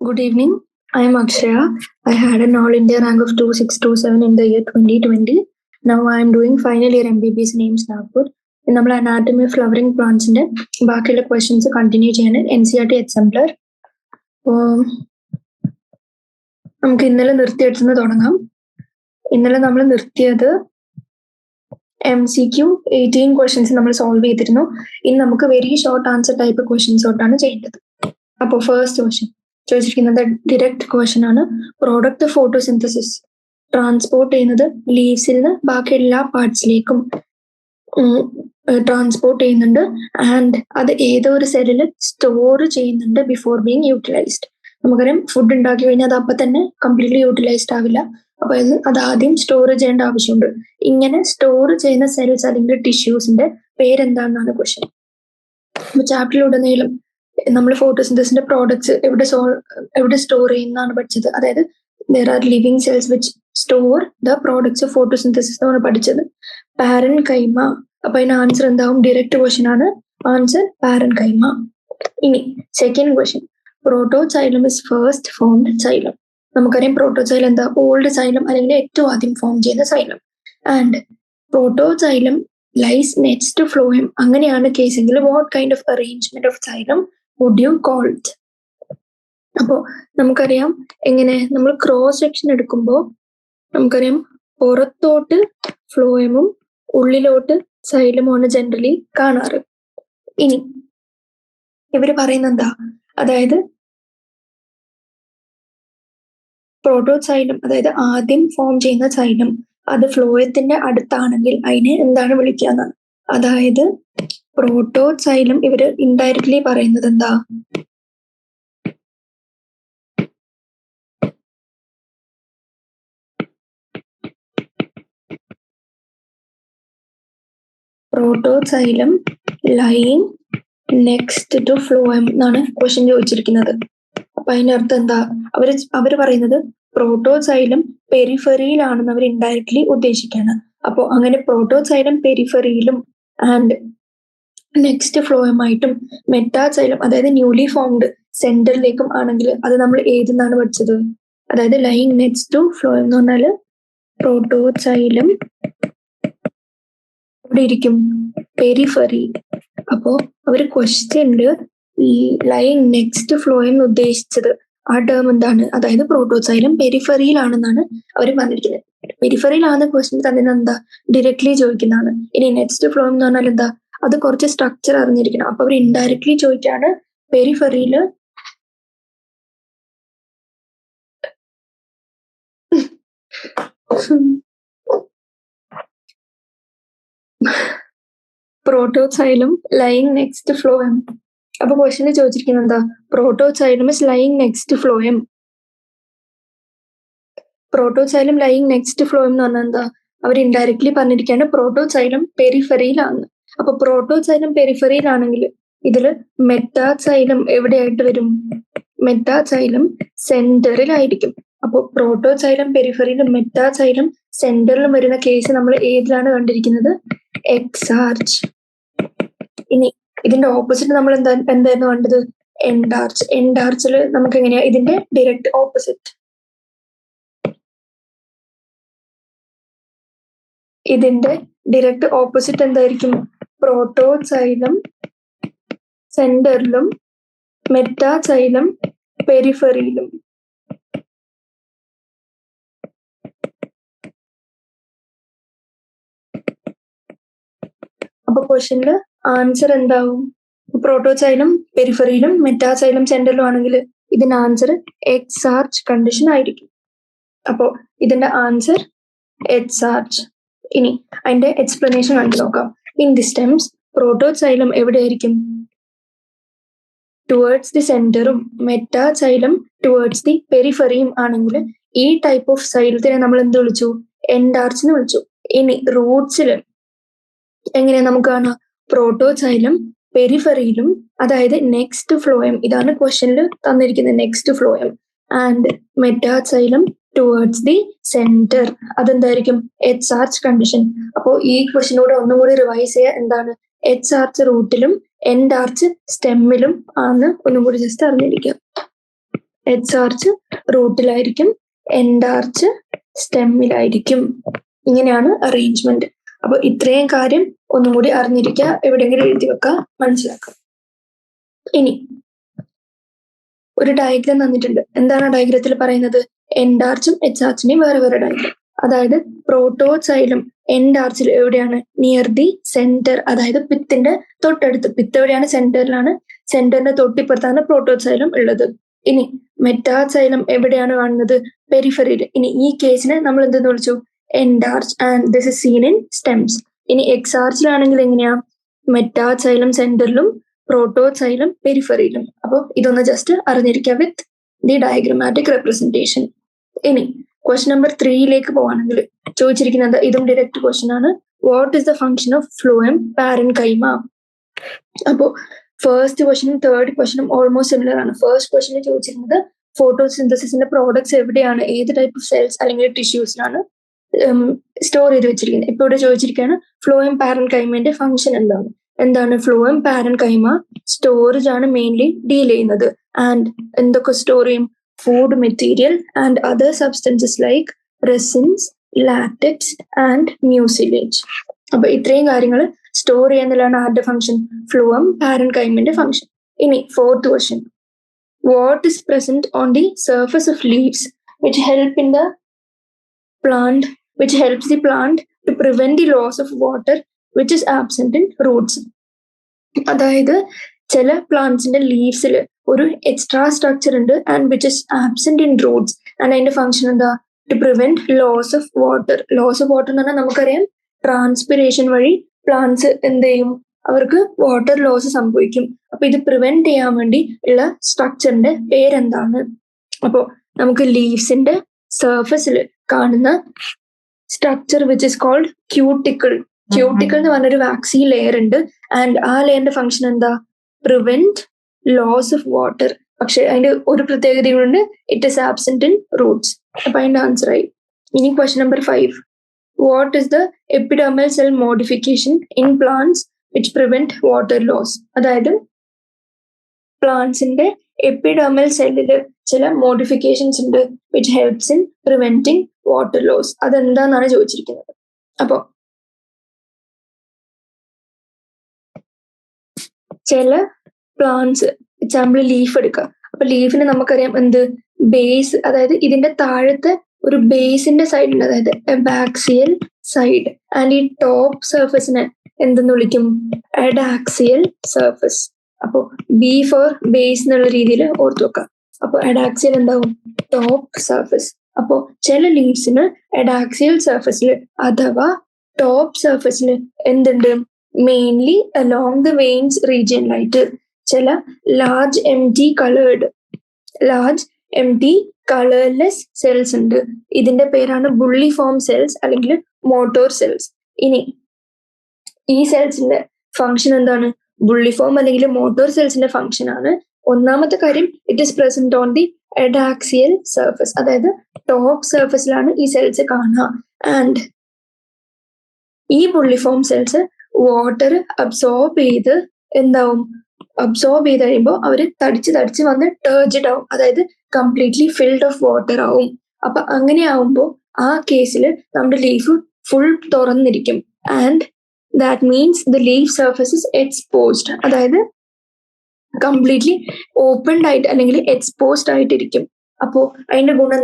Good evening. I am Akshaya. I had an All India rank of 2627 in the year 2020. Now I am doing final year MBBS in AIIMS Nagpur. നമ്മൾ anatomy of flowering പ്ലാന്റ്സിന്റെ ബാക്കിയുള്ള questions continue ചെയ്യാൻ NCERT എക്സാംപ്ലർ. നമുക്ക് ഇന്നലെ നിർത്തിയെടുത്തുനിന്ന് തുടങ്ങാം. ഇന്നലെ നമ്മൾ നിർത്തിയത് MCQ 18 questions നമ്മൾ സോൾവ് ചെയ്തിരുന്നു. ഇനി നമുക്ക് very short answer type questions തൊട്ടാണ് ചെയ്യേണ്ടത്. അപ്പോൾ ഫസ്റ്റ് ക്വസ്റ്റ്യൻ ചോദിച്ചിരിക്കുന്നത് ഡിറക്റ്റ് ക്വസ്റ്റ്യൻ ആണ്. പ്രോഡക്റ്റ് ഫോട്ടോസിന്തസിസ് ട്രാൻസ്പോർട്ട് ചെയ്യുന്നത് ലീവ്സിൽ നിന്ന് ബാക്കി എല്ലാ പാർട്സിലേക്കും ട്രാൻസ്പോർട്ട് ചെയ്യുന്നുണ്ട്. ആൻഡ് അത് ഏതോ ഒരു സെല്ലിൽ സ്റ്റോർ ചെയ്യുന്നുണ്ട് ബിഫോർ ബീങ് യൂട്ടിലൈസ്ഡ്. നമുക്കറിയാം ഫുഡ് ഉണ്ടാക്കി കഴിഞ്ഞാൽ അത് അപ്പം തന്നെ കംപ്ലീറ്റ്ലി യൂട്ടിലൈസ്ഡ് ആവില്ല. അപ്പൊ അത് ആദ്യം സ്റ്റോർ ചെയ്യേണ്ട ആവശ്യമുണ്ട്. ഇങ്ങനെ സ്റ്റോർ ചെയ്യുന്ന സെൽസ് അല്ലെങ്കിൽ ടിഷ്യൂസിന്റെ പേരെന്താണെന്നാണ് ക്വസ്റ്റ്യൻ. അപ്പൊ ചാപ്റ്ററിലുടനീളം നമ്മൾ ഫോട്ടോസിന്തസിന്റെ പ്രോഡക്ട്സ് എവിടെ സ്റ്റോർ ചെയ്യുന്നതാണ് പഠിച്ചത്. അതായത് there are living cells which store the products of photosynthesis എന്നാണ് പഠിച്ചത്. പാരൻകൈമ. അപ്പൊ അതിന് ആൻസർ എന്താവും? ഡയറക്റ്റ് ക്വസ്റ്റ്യൻ ആണ്. Answer parenchyma. ഇനി second question, protoxylem is first formed xylem. നമുക്കറിയാം പ്രോട്ടോസൈലം എന്താ? ഓൾഡ് സൈലം അല്ലെങ്കിൽ ഏറ്റവും ആദ്യം ഫോം ചെയ്യുന്ന xylem. And protoxylem lies next to phloem. അങ്ങനെയാണ് കേസെങ്കിൽ what kind of arrangement of xylem would you call it? അപ്പോ നമുക്കറിയാം എങ്ങനെ നമ്മൾ ക്രോസ് സെക്ഷൻ എടുക്കുമ്പോൾ നമുക്കറിയാം പുറത്തോട്ട് ഫ്ലോയമും ഉള്ളിലോട്ട് സൈലമുമാണ് ജനറലി കാണാറ്. ഇനി ഇവര് പറയുന്നത് എന്താ? അതായത് പ്രോട്ടോസൈലം അതായത് ആദ്യം ഫോം ചെയ്യുന്ന സൈലം അത് ഫ്ലോയത്തിന്റെ അടുത്താണെങ്കിൽ അതിനെ എന്താണ് വിളിക്കുക എന്നാണ്. അതായത് പ്രോട്ടോസൈലം ഇവര് ഇൻഡയറക്ട്ലി പറയുന്നത് എന്താ? Protoxylem lying next to phloem എന്നാണ് ക്വസ്റ്റ്യൻ ചോദിച്ചിരിക്കുന്നത്. അപ്പൊ അതിന്റെ അർത്ഥം എന്താ? അവര് പറയുന്നത് പ്രോട്ടോസൈലം പെരിഫറിയിലാണെന്ന് അവർ ഇൻഡയറക്ട്ലി ഉദ്ദേശിക്കുകയാണ്. അപ്പോൾ അങ്ങനെ പ്രോട്ടോസൈലം പെരിഫറിയിലും ആൻഡ് നെക്സ്റ്റ് ഫ്ലോയമായിട്ടും മെറ്റാസൈലം അതായത് ന്യൂലി ഫോംഡ് സെന്ററിലേക്കും ആണെങ്കിൽ അത് നമ്മൾ ഏതെന്നാണ് പഠിച്ചത്? അതായത് ലൈങ് നെക്സ്റ്റ് ടു ഫ്ലോയം എന്ന് പറഞ്ഞാല് പ്രോട്ടോസൈലം ഇവിടെ ഇരിക്കും പെരിഫറി. അപ്പോ അവര് ക്വസ്റ്റ്യനില് ലൈങ് നെക്സ്റ്റ് ഫ്ലോയം എന്ന് ഉദ്ദേശിച്ചത് ആ ടേം എന്താണ്? അതായത് പ്രോട്ടോസൈലം പെരിഫറിയിലാണെന്നാണ് അവർ പറഞ്ഞിരിക്കുന്നത്. പെരിഫറിയിലാണെന്ന ക്വസ്റ്റ്യൻ തന്നെ എന്താ? ഡയറക്ട്ലി ചോദിക്കുന്നതാണ്. ഇനി നെക്സ്റ്റ് ഫ്ലോയം എന്ന് പറഞ്ഞാൽ എന്താ? അത് കുറച്ച് സ്ട്രക്ചർ അറിഞ്ഞിരിക്കണം. അപ്പൊ അവർ ഇൻഡയറക്ട്ലി ചോദിക്കാണ് പെരിഫറിയില് പ്രോട്ടോസൈലം ലൈങ് നെക്സ്റ്റ് ഫ്ലോയം. അപ്പൊ ക്വസ്റ്റ്യനിൽ ചോദിച്ചിരിക്കുന്നത് എന്താ? Protoxylem is lying next phloem. Protoxylem lying next phloem എന്ന് പറഞ്ഞാൽ എന്താ? അവർ ഇൻഡയറക്ട്ലി പറഞ്ഞിരിക്കുകയാണ് പ്രോട്ടോസൈലം പെരിഫറിയിലാണ്. അപ്പൊ പ്രോട്ടോസൈലം പെരിഫറിയിലാണെങ്കിൽ ഇതില് മെറ്റാസൈലം എവിടെയായിട്ട് വരും? മെറ്റാസൈലം സെന്ററിലായിരിക്കും. അപ്പൊ പ്രോട്ടോസൈലം പെരിഫറിയിലും മെറ്റാസൈലം സെന്ററിലും വരുന്ന കേസ് നമ്മൾ ഏതിലാണ് കണ്ടിരിക്കുന്നത്? എക്സാർച്ച്. ഇനി ഇതിന്റെ ഓപ്പോസിറ്റ് നമ്മൾ എന്തായിരുന്നു കണ്ടത്? എൻഡാർച്ച്. എൻഡാർച്ചില് നമുക്ക് എങ്ങനെയാ ഇതിന്റെ ഡയറക്റ്റ് ഓപ്പോസിറ്റ്? ഇതിന്റെ ഡയറക്റ്റ് ഓപ്പോസിറ്റ് എന്തായിരിക്കും? പ്രോട്ടോസൈലം സെന്ററിലും മെറ്റാസൈലം പെരിഫറിയിലും. അപ്പൊ ക്വസ്റ്റ്യനില് ആൻസർ എന്താവും? പ്രോട്ടോസൈലം പെരിഫറിയിലും മെറ്റാസൈലം സെന്ററിലും ആണെങ്കിൽ ഇതിന്റെ ആൻസർ എക്സാർച്ച് കണ്ടീഷൻ ആയിരിക്കും. അപ്പോ ഇതിന്റെ ആൻസർ എക്സാർച്ച്. ഇനി അതിന്റെ എക്സ്പ്ലനേഷൻ കണ്ടു നോക്കാം. ഇൻ ദി സ്റ്റെംസ് പ്രോട്ടോസൈലം എവിടെയായിരിക്കും? ടുവേർഡ്സ് ദി സെന്ററും മെറ്റാസൈലം ടുവേർഡ്സ് ദി പെരിഫറിയും ആണെങ്കിൽ ഈ ടൈപ്പ് ഓഫ് സൈലത്തിനെ നമ്മൾ എന്ത് വിളിച്ചു? എൻഡാർച്ച് എന്ന് വിളിച്ചു. ഇനി റൂട്ട്സിൽ എങ്ങനെയാ നമുക്ക് കാണാം? പ്രോട്ടോസൈലം പെരിഫറിയിലും അതായത് നെക്സ്റ്റ് ഫ്ലോയം, ഇതാണ് ക്വസ്റ്റ്യനിൽ തന്നിരിക്കുന്നത് next phloem, and metaxylem towards the centre. അതെന്തായിരിക്കും? Exarch condition. അപ്പോൾ ഈ ക്വസ്റ്റ്യനോട് ഒന്നും കൂടി റിവൈസ് ചെയ്യുക. എന്താണ്? എക്സാർച്ച് റൂട്ടിലും എൻഡാർച്ച് സ്റ്റെമ്മിലും ആണ് ഒന്നും കൂടി ജസ്റ്റ് അറിഞ്ഞിരിക്കുക. എച്ച് ആർച്ച് റൂട്ടിലായിരിക്കും, എൻഡ് ആർച്ച് സ്റ്റെമ്മിലായിരിക്കും. ഇങ്ങനെയാണ് അറേഞ്ച്മെന്റ്. അപ്പൊ ഇത്രയും കാര്യം ഒന്നും കൂടി അറിഞ്ഞിരിക്കുക, എവിടെയെങ്കിലും എഴുതി വെക്കുക, മനസ്സിലാക്കുക. ഇനി ഒരു ഡയഗ്രാം തന്നിട്ടുണ്ട്. എന്താണ് ഡയഗ്രത്തിൽ പറയുന്നത്? എൻഡ് ആർച്ചും എച്ച് ആർച്ചിനെയും വേറെ വേറെ ഡയഗ്രാം. അതായത് പ്രോട്ടോസൈലം എൻഡ് ആർച്ചിൽ എവിടെയാണ്? നിയർ ദി സെന്റർ, അതായത് പിത്തിന്റെ തൊട്ടടുത്ത്. പിത്ത് എവിടെയാണ്? സെന്ററിലാണ്. സെന്ററിന്റെ തൊട്ടിപ്പുറത്താണ് പ്രോട്ടോസൈലം ഉള്ളത്. ഇനി മെറ്റാസൈലം എവിടെയാണ് കാണുന്നത്? പെരിഫറിയിൽ. ഇനി ഈ കേസിനെ നമ്മൾ എന്തെന്ന് വിളിച്ചു? Endarch, and this is seen in stems. ഇനി എക്സ് ആർച്ചിലാണെങ്കിൽ എങ്ങനെയാ? മെറ്റാസൈലം സെന്ററിലും പ്രോട്ടോസൈലം പെരിഫറിയിലും. അപ്പോൾ ഇതൊന്ന് ജസ്റ്റ് അറിഞ്ഞിരിക്കുക വിത്ത് ദി ഡയഗ്രമാറ്റിക് റെപ്രസെന്റേഷൻ. ഇനി ക്വസ്റ്റ്യൻ നമ്പർ 3 പോവാണെങ്കിൽ ചോദിച്ചിരിക്കുന്നത്, ഇതും ഡയറക്റ്റ് ക്വസ്റ്റ്യൻ ആണ്. What is the function of phloem parenchyma? അപ്പോൾ ഫസ്റ്റ് ക്വസ്റ്റ്യനും തേർഡ് ക്വസ്റ്റ്യനും ഓൾമോസ്റ്റ് സിമിലർ ആണ്. ഫസ്റ്റ് ക്വസ്റ്റ്യനിൽ ചോദിച്ചിരുന്നത് ഫോട്ടോസിന്തസിന്റെ പ്രോഡക്ട്സ് എവിടെയാണ്, ഏത് ടൈപ്പ് ഓഫ് സെൽസ് അല്ലെങ്കിൽ ടിഷ്യൂസിലാണ് സ്റ്റോർ ചെയ്ത് വെച്ചിരിക്കുന്നത്. ഇപ്പൊ ഇവിടെ ചോദിച്ചിരിക്കുകയാണ് ഫ്ലോയം പാരൻകൈമന്റെ ഫംഗ്ഷൻ എന്താണ്. എന്താണ് ഫ്ലോയം പാരൻകൈമ? സ്റ്റോറേജ് ആണ് മെയിൻലി ഡീൽ ചെയ്യുന്നത്. ആൻഡ് എന്തൊക്കെ സ്റ്റോർ ചെയ്യും? Food material and other substances like resins, latex and mucilage. അപ്പൊ ഇത്രയും കാര്യങ്ങൾ സ്റ്റോർ ചെയ്യാന്നുള്ളതാണ് ആരുടെ ഫംഗ്ഷൻ? ഫ്ലോയം പാരൻകൈമന്റെ ഫംഗ്ഷൻ. ഇനി fourth question, what is present on the surface of leaves which help in the plant, which helps the plant to prevent the loss of water which is absent in roots. അതായത് ചില പ്ലാന്റ്സിന്റെ ലീവ്സിൽ ഒരു extra structure ഉണ്ട് and which is absent in roots. And അതിന്റെ function എന്താ? To prevent loss of water. Loss of water എന്ന് പറഞ്ഞാൽ നമുക്കറിയാം ട്രാൻസ്പിറേഷൻ വഴി പ്ലാന്റ്സ് എന്ത് ചെയ്യും? അവർക്ക് വാട്ടർ ലോസ് സംഭവിക്കും. അപ്പൊ ഇത് പ്രിവെന്റ് ചെയ്യാൻ വേണ്ടി ഉള്ള സ്ട്രക്ചറിന്റെ പേരെന്താണ്? അപ്പോ നമുക്ക് ലീവ്സിന്റെ സർഫസിൽ കാണുന്ന structure which is called cuticle. Cuticle എന്ന് പറഞ്ഞൊരു വാക്സി ലെയർ ഉണ്ട്. ആൻഡ് ആ ലെയറിന്റെ ഫംഗ്ഷൻ എന്താ? Prevent loss of water. പക്ഷെ അതിന്റെ ഒരു പ്രത്യേകതയുണ്ട്, it is absent in roots. അപ്പൊ അതിന്റെ ആൻസർ ആയി. ഇനി question number 5, what is the epidermal cell modification in plants which prevent water loss? അതായത് പ്ലാന്റ്സിന്റെ എപ്പിഡെർമൽ സെല്ലില് ചില മോഡിഫിക്കേഷൻസ് ഉണ്ട് which helps in preventing water loss. അതെന്താന്നാണ് ചോദിച്ചിരിക്കുന്നത്. അപ്പോ ചില പ്ലാന്റ്സ്, എക്സാമ്പിൾ ലീഫ് എടുക്കുക. അപ്പൊ ലീഫിന് നമുക്കറിയാം എന്ത്? ബേസ്, അതായത് ഇതിന്റെ താഴത്തെ ഒരു ബേസിന്റെ സൈഡ് ഉണ്ട്, അതായത് എബാക്സിയൽ സൈഡ്. ആൻഡ് ഈ ടോപ്പ് സർഫസിനെ എന്തെന്ന് വിളിക്കും? അഡാക്സിയൽ സർഫസ്. അപ്പോ ബി ഫോർ ബേസ് എന്നുള്ള രീതിയിൽ ഓർത്തു വെക്കാം. അപ്പൊ അഡാക്സിയൽ എന്താവും? Top surface. അപ്പോ ചില ലീവ്സിന് അഡാക്സിയൽ സർഫസിൽ അഥവാ ടോപ്പ് സർഫസിൽ എന്തുണ്ട്? മെയിൻലി അലോങ് ദ വെയിൻസ് റീജിയനിലായിട്ട് ചില large M T colourless cells ഉണ്ട്. ഇതിന്റെ പേരാണ് ബുള്ളിഫോം സെൽസ് അല്ലെങ്കിൽ മോട്ടോർ സെൽസ്. ഇനി ഈ സെൽസിന്റെ ഫംഗ്ഷൻ എന്താണ്? ബുള്ളിഫോം അല്ലെങ്കിൽ മോട്ടോർ സെൽസിന്റെ ഫംഗ്ഷൻ ആണ് ഒന്നാമത്തെ കാര്യം, it is present on the അഡാക്സിയൽ surface, അതായത് ടോപ്പ് സർഫസിലാണ് ഈ സെൽസ് കാണുക. ആൻഡ് ഈ ബുള്ളിഫോം സെൽസ് വാട്ടർ അബ്സോർബ് ചെയ്ത് എന്താവും? അബ്സോർബ് ചെയ്ത് കഴിയുമ്പോൾ അവർ തടിച്ച് വന്ന് ടേർജഡ് ആവും, അതായത് കംപ്ലീറ്റ്ലി ഫിൽഡ് ഓഫ് വാട്ടർ ആവും. അപ്പൊ അങ്ങനെ ആവുമ്പോൾ ആ കേസിൽ നമ്മുടെ ലീഫ് ഫുൾ തുറന്നിരിക്കും. And that means the leaf surface is exposed, അതായത് കംപ്ലീറ്റ്ലി ഓപ്പൺഡ് ആയിട്ട് അല്ലെങ്കിൽ എക്സ്പോസ്ഡ് ആയിട്ടിരിക്കും. അപ്പോ അതിന്റെ ഗുണം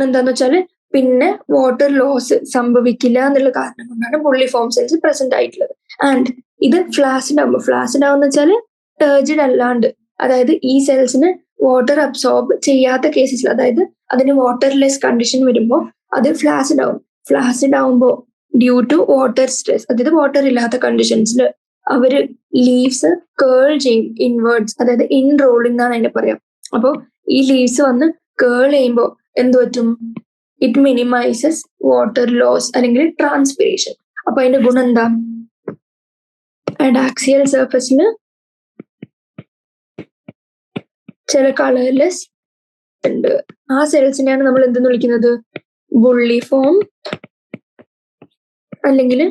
എന്താന്ന് വെച്ചാല് പിന്നെ വാട്ടർ ലോസ് സംഭവിക്കില്ല എന്നുള്ള കാരണം കൊണ്ടാണ് ബുള്ളിഫോം സെൽസ് പ്രസന്റ് ആയിട്ടുള്ളത്. ആൻഡ് ഇത് ഫ്ലാസിഡ് ആവുന്ന വെച്ചാല് ടേർജിഡ് അല്ലാണ്ട്, അതായത് ഈ സെൽസിന് വാട്ടർ അബ്സോർബ് ചെയ്യാത്ത കേസസിൽ, അതായത് അതിന് വാട്ടർലെസ് കണ്ടീഷൻ വരുമ്പോൾ അത് ഫ്ലാസിഡ് ആവുമ്പോൾ ഡ്യൂ ടു വാട്ടർ സ്ട്രെസ്, അതായത് വാട്ടർ ഇല്ലാത്ത കണ്ടീഷൻസിൽ അവര് ലീവ്സ് കേൾ ചെയ്യും ഇൻവേർഡ്സ്, അതായത് ഇൻ റോളിംഗ് എന്നാണ് അതിനെ പറയാം. അപ്പോൾ ഈ ലീവ്സ് വന്ന് കേൾ ചെയ്യുമ്പോൾ എന്ത് പറ്റും? ഇറ്റ് മിനിമൈസസ് വാട്ടർ ലോസ് അല്ലെങ്കിൽ ട്രാൻസ്പിറേഷൻ. അപ്പൊ അതിന്റെ ഗുണം എന്താ? അഡാക്സിയൽ സർഫസിന് ചില കളർലെസ് ഉണ്ട്. ആ സെൽസിനെയാണ് നമ്മൾ എന്തെന്ന് വിളിക്കുന്നത്? ബുള്ളിഫോം അല്ലെങ്കിൽ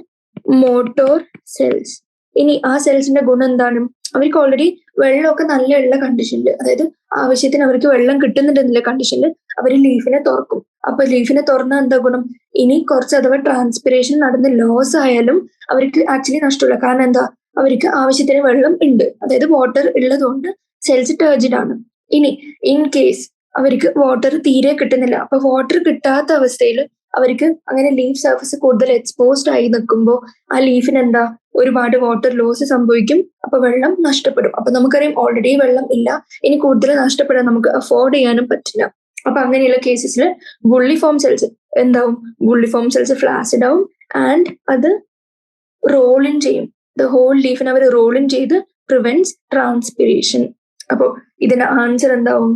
മോട്ടോർ സെൽസ്. ഇനി ആ സെൽസിന്റെ ഗുണം എന്താണ്? അവർക്ക് ഓൾറെഡി വെള്ളമൊക്കെ നല്ല ഉള്ള കണ്ടീഷനിൽ, അതായത് ആവശ്യത്തിന് അവർക്ക് വെള്ളം കിട്ടുന്നുണ്ടെന്നുള്ള കണ്ടീഷനിൽ അവർ ലീഫിനെ തുറക്കും. അപ്പൊ ലീഫിനെ തുറന്നാൽ എന്താ ഗുണം? ഇനി കുറച്ച് അഥവാ ട്രാൻസ്പിറേഷൻ നടന്ന് ലോസ് ആയാലും അവർക്ക് ആക്ച്വലി നഷ്ടമില്ല. കാരണം എന്താ? അവർക്ക് ആവശ്യത്തിന് വെള്ളം ഉണ്ട്, അതായത് വാട്ടർ ഉള്ളതുകൊണ്ട് സെൽസ് ടേർജിഡ് ആണ്. ഇനി ഇൻ കേസ് അവർക്ക് വാട്ടർ തീരെ കിട്ടുന്നില്ല, അപ്പൊ വാട്ടർ കിട്ടാത്ത അവസ്ഥയിൽ അവർക്ക് അങ്ങനെ ലീഫ് സർഫസ് കൂടുതൽ എക്സ്പോസ്ഡ് ആയി നിൽക്കുമ്പോൾ ആ ലീഫിന് എന്താ ഒരുപാട് വാട്ടർ ലോസ് സംഭവിക്കും. അപ്പൊ വെള്ളം നഷ്ടപ്പെടും. അപ്പൊ നമുക്കറിയാം ഓൾറെഡി വെള്ളം ഇല്ല, ഇനി കൂടുതൽ നഷ്ടപ്പെടാൻ നമുക്ക് അഫോർഡ് ചെയ്യാനും പറ്റില്ല. അപ്പൊ അങ്ങനെയുള്ള കേസസിൽ ബുള്ളിഫോം സെൽസ് എന്താവും? ബുള്ളിഫോം സെൽസ് ഫ്ലാസിഡ് ആവും ആൻഡ് അത് റോൾ ഇൻ ചെയ്യും. ദ ഹോൾ ലീഫിനെ അവർ റോൾ ഇൻ ചെയ്ത് പ്രിവെന്റ്സ് ട്രാൻസ്പിറേഷൻ. അപ്പോ ഇതിന്റെ ആൻസർ എന്താവും?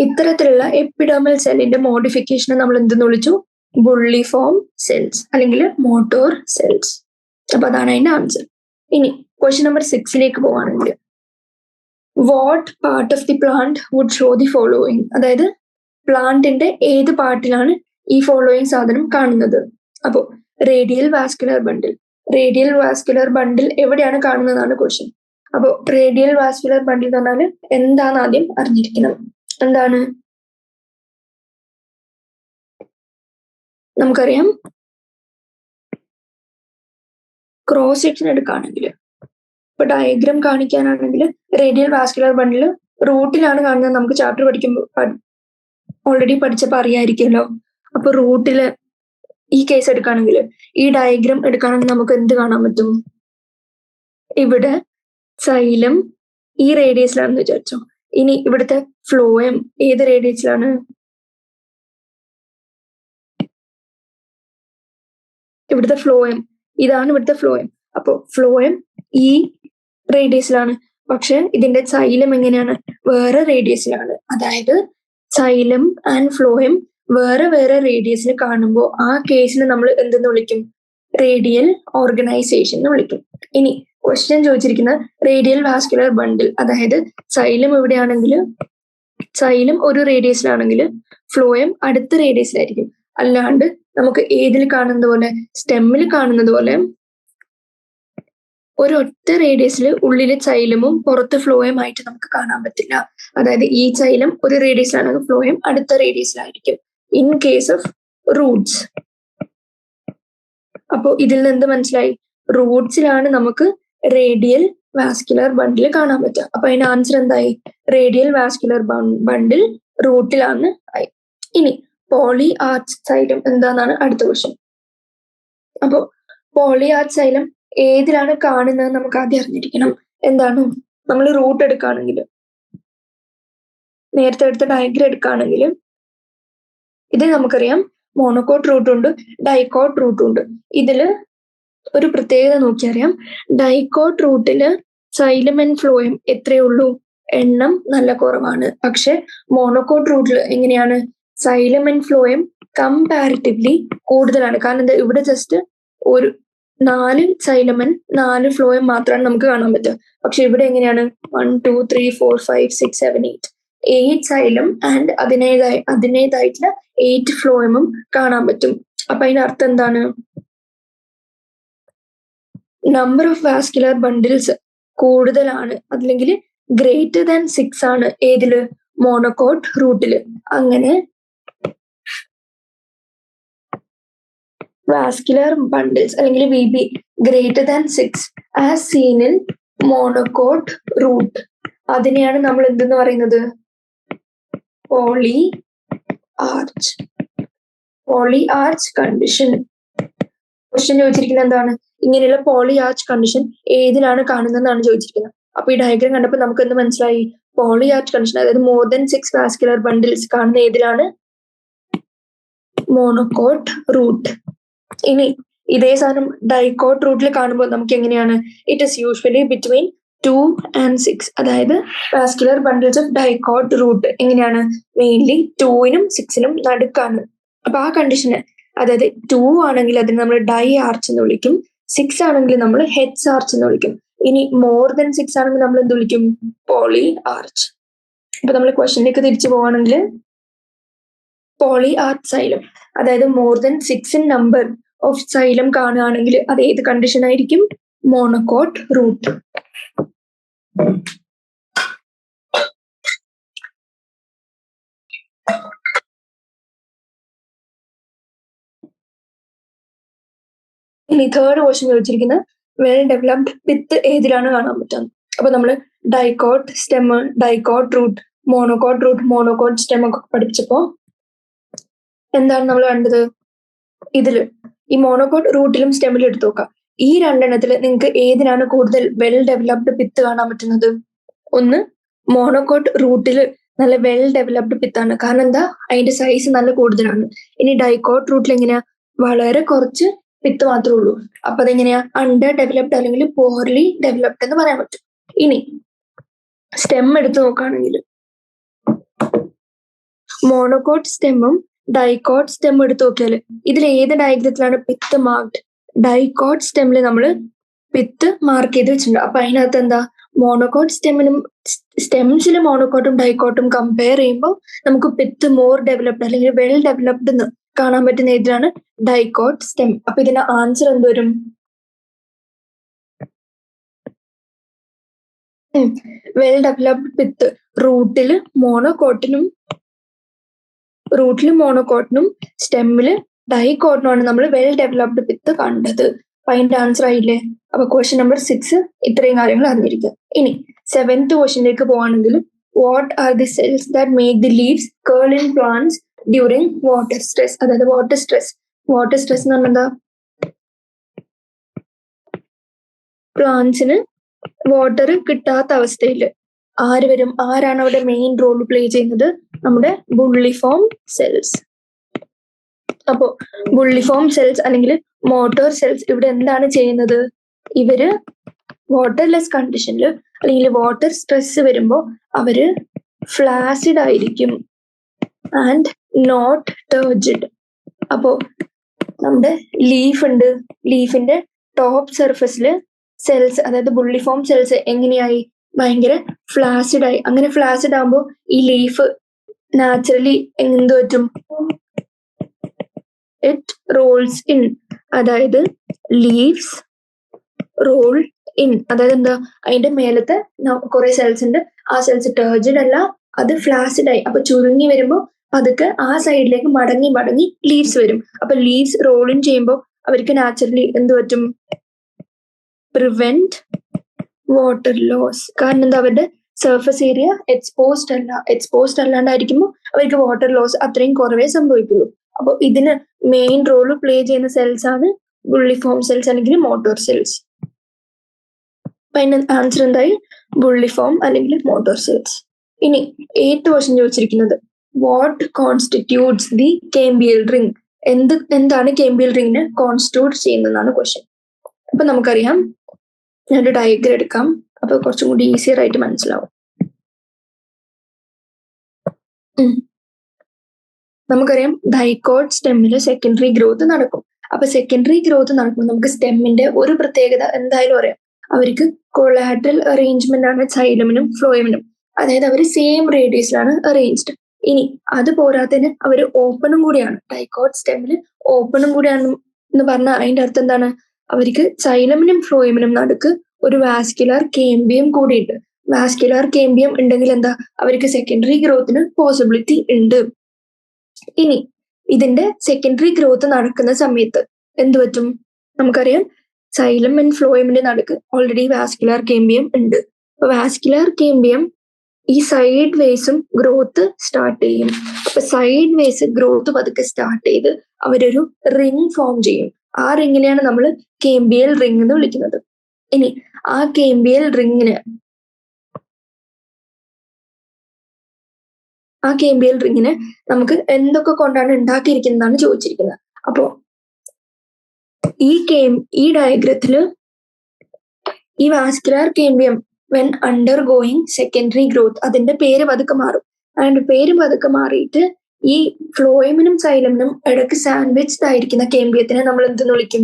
ഇത്തരത്തിലുള്ള എപ്പിഡെർമൽ സെല്ലിന്റെ മോഡിഫിക്കേഷനെ നമ്മൾ എന്തെന്ന് വിളിച്ചു? ബുള്ളിഫോം സെൽസ് അല്ലെങ്കിൽ മോട്ടോർ സെൽസ്. അപ്പൊ അതാണ് അതിന്റെ ആൻസർ. ഇനി ക്വസ്റ്റ്യൻ നമ്പർ 6 പോവാണെങ്കിൽ, what part of the plant would show the following? അതായത് പ്ലാന്റിന്റെ ഏത് പാർട്ടിലാണ് ഈ ഫോളോയിങ് സാധനം കാണുന്നത്? അപ്പോ radial vascular bundle. Radial vascular bundle എവിടെയാണ് കാണുന്നതാണ് ക്വസ്റ്റ്യൻ. അപ്പോ റേഡിയൽ വാസ്കുലർ ബണ്ടിൽ എന്ന് പറഞ്ഞാൽ എന്താണ് ആദ്യം അറിഞ്ഞിരിക്കണം. എന്താണ്? നമുക്കറിയാം ക്രോസ് സെക്ഷൻ എടുക്കുകയാണെങ്കിൽ, ഇപ്പൊ ഡയഗ്രാം കാണിക്കാനാണെങ്കിൽ റേഡിയൽ വാസ്കുലർ ബണ്ടിൽ റൂട്ടിലാണ് കാണുന്നത്. നമുക്ക് ചാപ്റ്റർ പഠിക്കുമ്പോൾ ഓൾറെഡി പഠിച്ചപ്പോൾ അറിയായിരിക്കുമല്ലോ. അപ്പൊ റൂട്ടില് ഈ കേസ് എടുക്കുകയാണെങ്കിൽ, ഈ ഡയഗ്രാം എടുക്കുകയാണെങ്കിൽ നമുക്ക് എന്ത് കാണാൻ പറ്റും? ഇവിടെ സൈലം ഈ റേഡിയസിലാണെന്ന് വിചാരിച്ചോ. ഇനി ഇവിടുത്തെ ഫ്ലോയം ഏത് റേഡിയസിലാണ്? ഇവിടുത്തെ ഫ്ലോയം ഇതാണ് ഇവിടുത്തെ ഫ്ലോയം. അപ്പൊ ഫ്ലോയം ഈ റേഡിയസിലാണ്. പക്ഷെ ഇതിന്റെ സൈലം എങ്ങനെയാണ്? വേറെ റേഡിയസിലാണ്. അതായത് സൈലം ആൻഡ് ഫ്ലോയം വേറെ വേറെ റേഡിയസിൽ കാണുമ്പോൾ ആ കേസിന് നമ്മൾ എന്തെന്ന് വിളിക്കും? റേഡിയൽ ഓർഗനൈസേഷൻ എന്ന് വിളിക്കും. ഇനി ക്വസ്റ്റ്യൻ ചോദിച്ചിരിക്കുന്ന റേഡിയൽ വാസ്കുലർ ബണ്ടിൽ, അതായത് സൈലം എവിടെയാണെങ്കിൽ, സൈലം ഒരു റേഡിയസിലാണെങ്കിൽ ഫ്ലോയം അടുത്ത റേഡിയസിലായിരിക്കും. അല്ലാണ്ട് നമുക്ക് ഏതിൽ കാണുന്നത് പോലെ, സ്റ്റെമ്മിൽ കാണുന്നത് പോലെ ഒരൊറ്റ റേഡിയസിൽ ഉള്ളില് സൈലമും പുറത്ത് ഫ്ലോയം ആയിട്ട് നമുക്ക് കാണാൻ പറ്റില്ല. അതായത് ഈ സൈലം ഒരു റേഡിയസിലാണെങ്കിൽ ഫ്ലോയം അടുത്ത റേഡിയസിലായിരിക്കും ഇൻ കേസ് ഓഫ് റൂട്ട്സ്. അപ്പോ ഇതിൽ നിന്ന് മനസ്സിലായി, റൂട്ട്സിലാണ് നമുക്ക് റേഡിയൽ വാസ്കുലർ ബണ്ടിൽ കാണാൻ പറ്റുക. അപ്പൊ അതിന്റെ ആൻസർ എന്തായി? റേഡിയൽ വാസ്കുലർ ബണ്ടിൽ റൂട്ടിലാണ് ആയി. ഇനി പോളി ആർച്ച് സൈലം എന്താണെന്നാണ് അടുത്ത ക്വസ്റ്റ്യൻ. അപ്പോ പോളി ആർച്ച് സൈലം ഏതിലാണ് കാണുന്നത് നമുക്ക് ആദ്യം അറിഞ്ഞിരിക്കണം. എന്താണ്? നമ്മൾ റൂട്ട് എടുക്കുകയാണെങ്കിൽ, നേരത്തെ എടുത്ത ഡയഗ്രം എടുക്കുകയാണെങ്കിൽ, ഇത് നമുക്കറിയാം മോണോകോട്ട് റൂട്ടും ഉണ്ട്, ഡൈക്കോട്ട് റൂട്ടും ഉണ്ട്. ഇതില് ഒരു പ്രത്യേകത നോക്കിയറിയാം. ഡൈക്കോട്ട് റൂട്ടില് സൈലം ആൻഡ് ഫ്ലോയം എത്രയേ ഉള്ളൂ? എണ്ണം നല്ല കുറവാണ്. പക്ഷെ മോണോകോട്ട് റൂട്ടിൽ എങ്ങനെയാണ്? സൈലം ആൻഡ് ഫ്ലോയം കമ്പാരിറ്റീവ്ലി കൂടുതലാണ്. കാരണം എന്താ? ഇവിടെ ജസ്റ്റ് ഒരു 4 സൈലമൻ 4 ഫ്ലോയം മാത്രമാണ് നമുക്ക് കാണാൻ പറ്റുക. പക്ഷെ ഇവിടെ എങ്ങനെയാണ്? 1 2 3 4 5 6 7 8 സൈലം ആൻഡ് അതിനേതായിട്ടുള്ള 8 ഫ്ലോയമും കാണാൻ പറ്റും. അപ്പൊ അതിന്റെ അർത്ഥം എന്താണ്? നമ്പർ ഓഫ് വാസ്കുലർ ബണ്ടിൽസ് കൂടുതലാണ്, അല്ലെങ്കിൽ ഗ്രേറ്റർ ദാൻ 6 ആണ് ഏതില്? മോണോകോട്ട് റൂട്ടില്. അങ്ങനെ വാസ്കുലർ ബണ്ടിൽസ് അല്ലെങ്കിൽ VB greater than 6 as seen in monocot root, അതിനെയാണ് നമ്മൾ എന്തെന്ന് പറയുന്നത്? Poly arch condition. ക്വസ്റ്റ്യൻ ചോദിച്ചിരിക്കുന്നത് എന്താണ്? ഇങ്ങനെയുള്ള പോളി ആർച്ച് കണ്ടീഷൻ ഏതിലാണ് കാണുന്നതെന്നാണ് ചോദിച്ചിരിക്കുന്നത്. അപ്പൊ ഈ ഡയഗ്രാം കണ്ടപ്പോൾ നമുക്ക് എന്ത് മനസ്സിലായി? പോളി ആർച്ച് കണ്ടീഷൻ, അതായത് മോർ ദാൻ 6 വാസ്കുലർ ബണ്ടിൽസ് കാണുന്ന ഏതിലാണ്? Monocot root. ഇനി ഇതേ സാധനം ഡൈക്കോട്ട് റൂട്ടിൽ കാണുമ്പോൾ നമുക്ക് എങ്ങനെയാണ്? It is usually between 2 and 6. അതായത് vascular bundles of dicot root എങ്ങനെയാണ്? മെയിൻലി 2നും 6നും നടുക്കാണ്. അപ്പൊ ആ കണ്ടീഷന്, അതായത് 2 ആണെങ്കിൽ അതിന് നമ്മൾ ഡൈ ആർച്ച് എന്ന് വിളിക്കും, 6 ആണെങ്കിൽ നമ്മൾ ഹെഡ്സ് ആർച്ച് എന്ന് വിളിക്കും. ഇനി മോർ ദാൻ 6 ആണെങ്കിൽ നമ്മൾ എന്ത് വിളിക്കും? Polyarch. അപ്പൊ നമ്മൾ ക്വസ്റ്റ്യനിലേക്ക് തിരിച്ചു പോവാണെങ്കിൽ, പോളി ആർച്ച് സൈലം, അതായത് more than 6 number of xylem കാണുകയാണെങ്കിൽ അത് ഏത് കണ്ടീഷൻ ആയിരിക്കും? monocot root. ഇനി തേർഡ് ക്വസ്റ്റ്യൻ ചോദിച്ചിരിക്കുന്നത് വെൽ ഡെവലപ്ഡ് വിത്ത് ഏതിലാണ് കാണാൻ പറ്റുന്നത്. അപ്പൊ നമ്മള് dicot stem, dicot root, monocot stem ഒക്കെ പഠിച്ചപ്പോ എന്താണ് നമ്മൾ കണ്ടത്? ഇതില് ഈ മോണോകോട്ട് റൂട്ടിലും സ്റ്റെമ്മിലും എടുത്തു നോക്കാം. ഈ രണ്ടെണ്ണത്തില് നിങ്ങൾക്ക് ഏതിനാണ് കൂടുതൽ വെൽ ഡെവലപ്ഡ് വിത്ത് കാണാൻ പറ്റുന്നത്? ഒന്ന് മോണോകോട്ട് റൂട്ടില് നല്ല വെൽ ഡെവലപ്ഡ് വിത്താണ്. കാരണം എന്താ? അതിന്റെ സൈസ് നല്ല കൂടുതലാണ്. ഇനി ഡൈക്കോട്ട് റൂട്ടിൽ എങ്ങനെയാ? വളരെ കുറച്ച് വിത്ത് മാത്രമേ ഉള്ളൂ. അപ്പൊ അതെങ്ങനെയാ? അണ്ടർ ഡെവലപ്ഡ് അല്ലെങ്കിൽ പോർലി ഡെവലപ്ഡ് എന്ന് പറയാൻ പറ്റും. ഇനി സ്റ്റെം എടുത്ത് നോക്കുകയാണെങ്കിൽ മോണോകോട്ട് സ്റ്റെമ്മും ഡൈക്കോട്ട് സ്റ്റെം എടുത്ത് നോക്കിയാല് ഇതിൽ ഏത് ഡയഗ്രത്തിലാണ് പിത്ത് മാർക്ഡ്? ഡൈക്കോട്ട് സ്റ്റെമ്മിൽ നമ്മൾ പിത്ത് മാർക്ക് ചെയ്ത് വെച്ചിട്ടുണ്ട്. അപ്പൊ അതിനകത്ത് എന്താ? മോണോകോട്ട് സ്റ്റെംസിൽ മോണോകോട്ടും ഡൈക്കോട്ടും കമ്പയർ ചെയ്യുമ്പോൾ നമുക്ക് പിത്ത് മോർ ഡെവലപ്ഡ് അല്ലെങ്കിൽ വെൽ ഡെവലപ്ഡ് എന്ന് കാണാൻ പറ്റുന്ന ഏതിലാണ്? Dicot stem. അപ്പൊ ഇതിന്റെ ആൻസർ എന്ത് വരും? വെൽ ഡെവലപ്ഡ് പിത്ത് റൂട്ടില് മോണോകോട്ടിനും സ്റ്റെമ്മില് ഡൈക്കോട്ടിനുമാണ് നമ്മൾ വെൽ ഡെവലപ്ഡ് പിത്ത് കണ്ടത്. അപ്പൊ അതിന്റെ ആൻസർ ആയില്ലേ? അപ്പൊ ക്വസ്റ്റ്യൻ നമ്പർ 6 ഇത്രയും കാര്യങ്ങൾ അറിഞ്ഞിരിക്കുക. ഇനി 7th ക്വസ്റ്റ്യനിലേക്ക് പോവാണെങ്കിൽ what are the cells that make the leaves curl in plants during water stress? അതായത് വാട്ടർ സ്ട്രെസ് എന്ന് പറഞ്ഞാൽ എന്താ? പ്ലാന്റ്സിന് വാട്ടർ കിട്ടാത്ത അവസ്ഥയിൽ ആരാണ് അവിടെ മെയിൻ റോൾ പ്ലേ ചെയ്യുന്നത്? നമ്മുടെ ബുള്ളിഫോം സെൽസ്. അപ്പോ ബുള്ളിഫോം സെൽസ് അല്ലെങ്കിൽ മോട്ടോർ സെൽസ് ഇവിടെ എന്താണ് ചെയ്യുന്നത്? ഇവര് വാട്ടർലെസ് കണ്ടീഷനിൽ അല്ലെങ്കിൽ വാട്ടർ സ്ട്രെസ് വരുമ്പോൾ അവര് ഫ്ലാസിഡ് ആയിരിക്കും ആൻഡ് നോട്ട് ടേർജിഡ്. അപ്പോ നമ്മുടെ ലീഫ് ഉണ്ട്, ലീഫിന്റെ ടോപ്പ് സർഫസിൽ സെൽസ് അതായത് ബുള്ളിഫോം സെൽസ് എങ്ങനെയായി? ഭയങ്കര ഫ്ലാസിഡ് ആയി. അങ്ങനെ ഫ്ലാസിഡ് ആകുമ്പോൾ ഈ ലീഫ് നാച്ചുറലി എന്ത് പറ്റും? It Rolls in. അതായത് ലീവ്സ് റോൾ ഇൻ. അതായത് എന്താ? അതിന്റെ മേലത്തെ കുറെ സെൽസ് ഉണ്ട്. ആ സെൽസ് ടേർജിഡ് അല്ല, അത് ഫ്ലാസിഡ് ആയി. അപ്പൊ ചുരുങ്ങി വരുമ്പോൾ അതൊക്കെ ആ സൈഡിലേക്ക് മടങ്ങി ലീവ്സ് വരും. അപ്പൊ ലീവ്സ് റോൾ ഇൻ ചെയ്യുമ്പോൾ അവർക്ക് നാച്ചുറലി എന്ത് പറ്റും? Prevent water loss. കാരണം എന്താ? അവരുടെ സർഫസ് ഏരിയ എക്സ്പോസ്ഡ് അല്ലാണ്ടായിരിക്കുമ്പോൾ അവർക്ക് വാട്ടർ ലോസ് അത്രയും കുറവേ സംഭവിക്കുള്ളൂ. അപ്പൊ ഇതിന് മെയിൻ റോൾ പ്ലേ ചെയ്യുന്ന സെൽസ് ആണ് ബുള്ളിഫോം സെൽസ് അല്ലെങ്കിൽ മോട്ടോർ സെൽസ്. അപ്പൊ അതിന് ആൻസർ എന്തായി? ബുള്ളിഫോം അല്ലെങ്കിൽ മോട്ടോർ സെൽസ്. ഇനി 8th ക്വസ്റ്റ്യൻ ചോദിച്ചിരിക്കുന്നത് വാട്ട് കോൺസ്റ്റിറ്റ്യൂട്ട്സ് ദി കേംബിയൽ റിംഗ്? എന്താണ് കേംബിയൽ റിംഗിനെ കോൺസ്റ്റിറ്റ്യൂട്ട് ചെയ്യുന്നതാണ് ക്വസ്റ്റ്യൻ. അപ്പൊ നമുക്കറിയാം, ഞാനൊരു ഡയഗ്രം എടുക്കാം, അപ്പൊ കുറച്ചും കൂടി ഈസിയർ ആയിട്ട് മനസ്സിലാവും. നമുക്കറിയാം ഡൈക്കോട്ട് സ്റ്റെമ്മില് സെക്കൻഡറി ഗ്രോത്ത് നടക്കും. അപ്പൊ സെക്കൻഡറി ഗ്രോത്ത് നടക്കുമ്പോൾ നമുക്ക് സ്റ്റെമ്മിന്റെ ഒരു പ്രത്യേകത എന്തായാലും അറിയാം. അവർക്ക് കൊളാറ്ററൽ അറേഞ്ച്മെന്റ് ആണ് സൈലമിനും ഫ്ലോയമിനും. അതായത് അവർ സെയിം റേഡിയസിലാണ് അറേഞ്ച്ഡ്. ഇനി അത് പോരാത്തതിന് അവർ ഓപ്പണും കൂടിയാണ്. ഡൈക്കോട്ട് സ്റ്റെമ്മില് ഓപ്പണും കൂടിയാണ് എന്ന് പറഞ്ഞാൽ അതിന്റെ അർത്ഥം എന്താണ്? അവർക്ക് സൈലമിനും ഫ്ലോയമിനും നടുക്ക് ഒരു വാസ്കുലർ കേംബിയം കൂടിയുണ്ട്. വാസ്കുലർ കേംബിയം ഉണ്ടെങ്കിൽ എന്താ? അവർക്ക് സെക്കൻഡറി ഗ്രോത്തിന് പോസിബിലിറ്റി ഉണ്ട്. ഇനി ഇതിന്റെ സെക്കൻഡറി ഗ്രോത്ത് നടക്കുന്ന സമയത്ത് എന്ത് പറ്റും? നമുക്കറിയാം സൈലം ആൻഡ് ഫ്ലോയമിന്റെ നടുക്ക് ഓൾറെഡി വാസ്കുലർ കേംബിയം ഉണ്ട്. അപ്പൊ വാസ്കുലർ കേംബിയം ഈ സൈഡ് വേസും ഗ്രോത്ത് സ്റ്റാർട്ട് ചെയ്യും. അപ്പൊ സൈഡ് വേസ് ഗ്രോത്ത് പതുക്കെ സ്റ്റാർട്ട് ചെയ്ത് അവരൊരു റിംഗ് ഫോം ചെയ്യും. ആ റിങ്ങിനെയാണ് നമ്മൾ കേംബിയൽ റിംഗ് എന്ന് വിളിക്കുന്നത്. ഇനി ആ കേംബിയൽ റിങ്ങിനെ നമുക്ക് എന്തൊക്കെ കൊണ്ടാണ് ഉണ്ടാക്കിയിരിക്കുന്നതാണ് ചോദിച്ചിരിക്കുന്നത്. അപ്പോ ഈ ഡയഗ്രത്തില് ഈ vascular cambium when under going secondary growth അതിന്റെ പേര് പതുക്കെ മാറും. ആൻഡ് പേര് പതുക്കെ മാറിയിട്ട് ഈ ഫ്ലോയമിനും സൈലമിനും ഇടയ്ക്ക് സാൻഡ്വിച്ച്ഡ് ആയിരിക്കുന്ന കേംബിയത്തിനെ നമ്മൾ എന്തെന്ന് വിളിക്കും?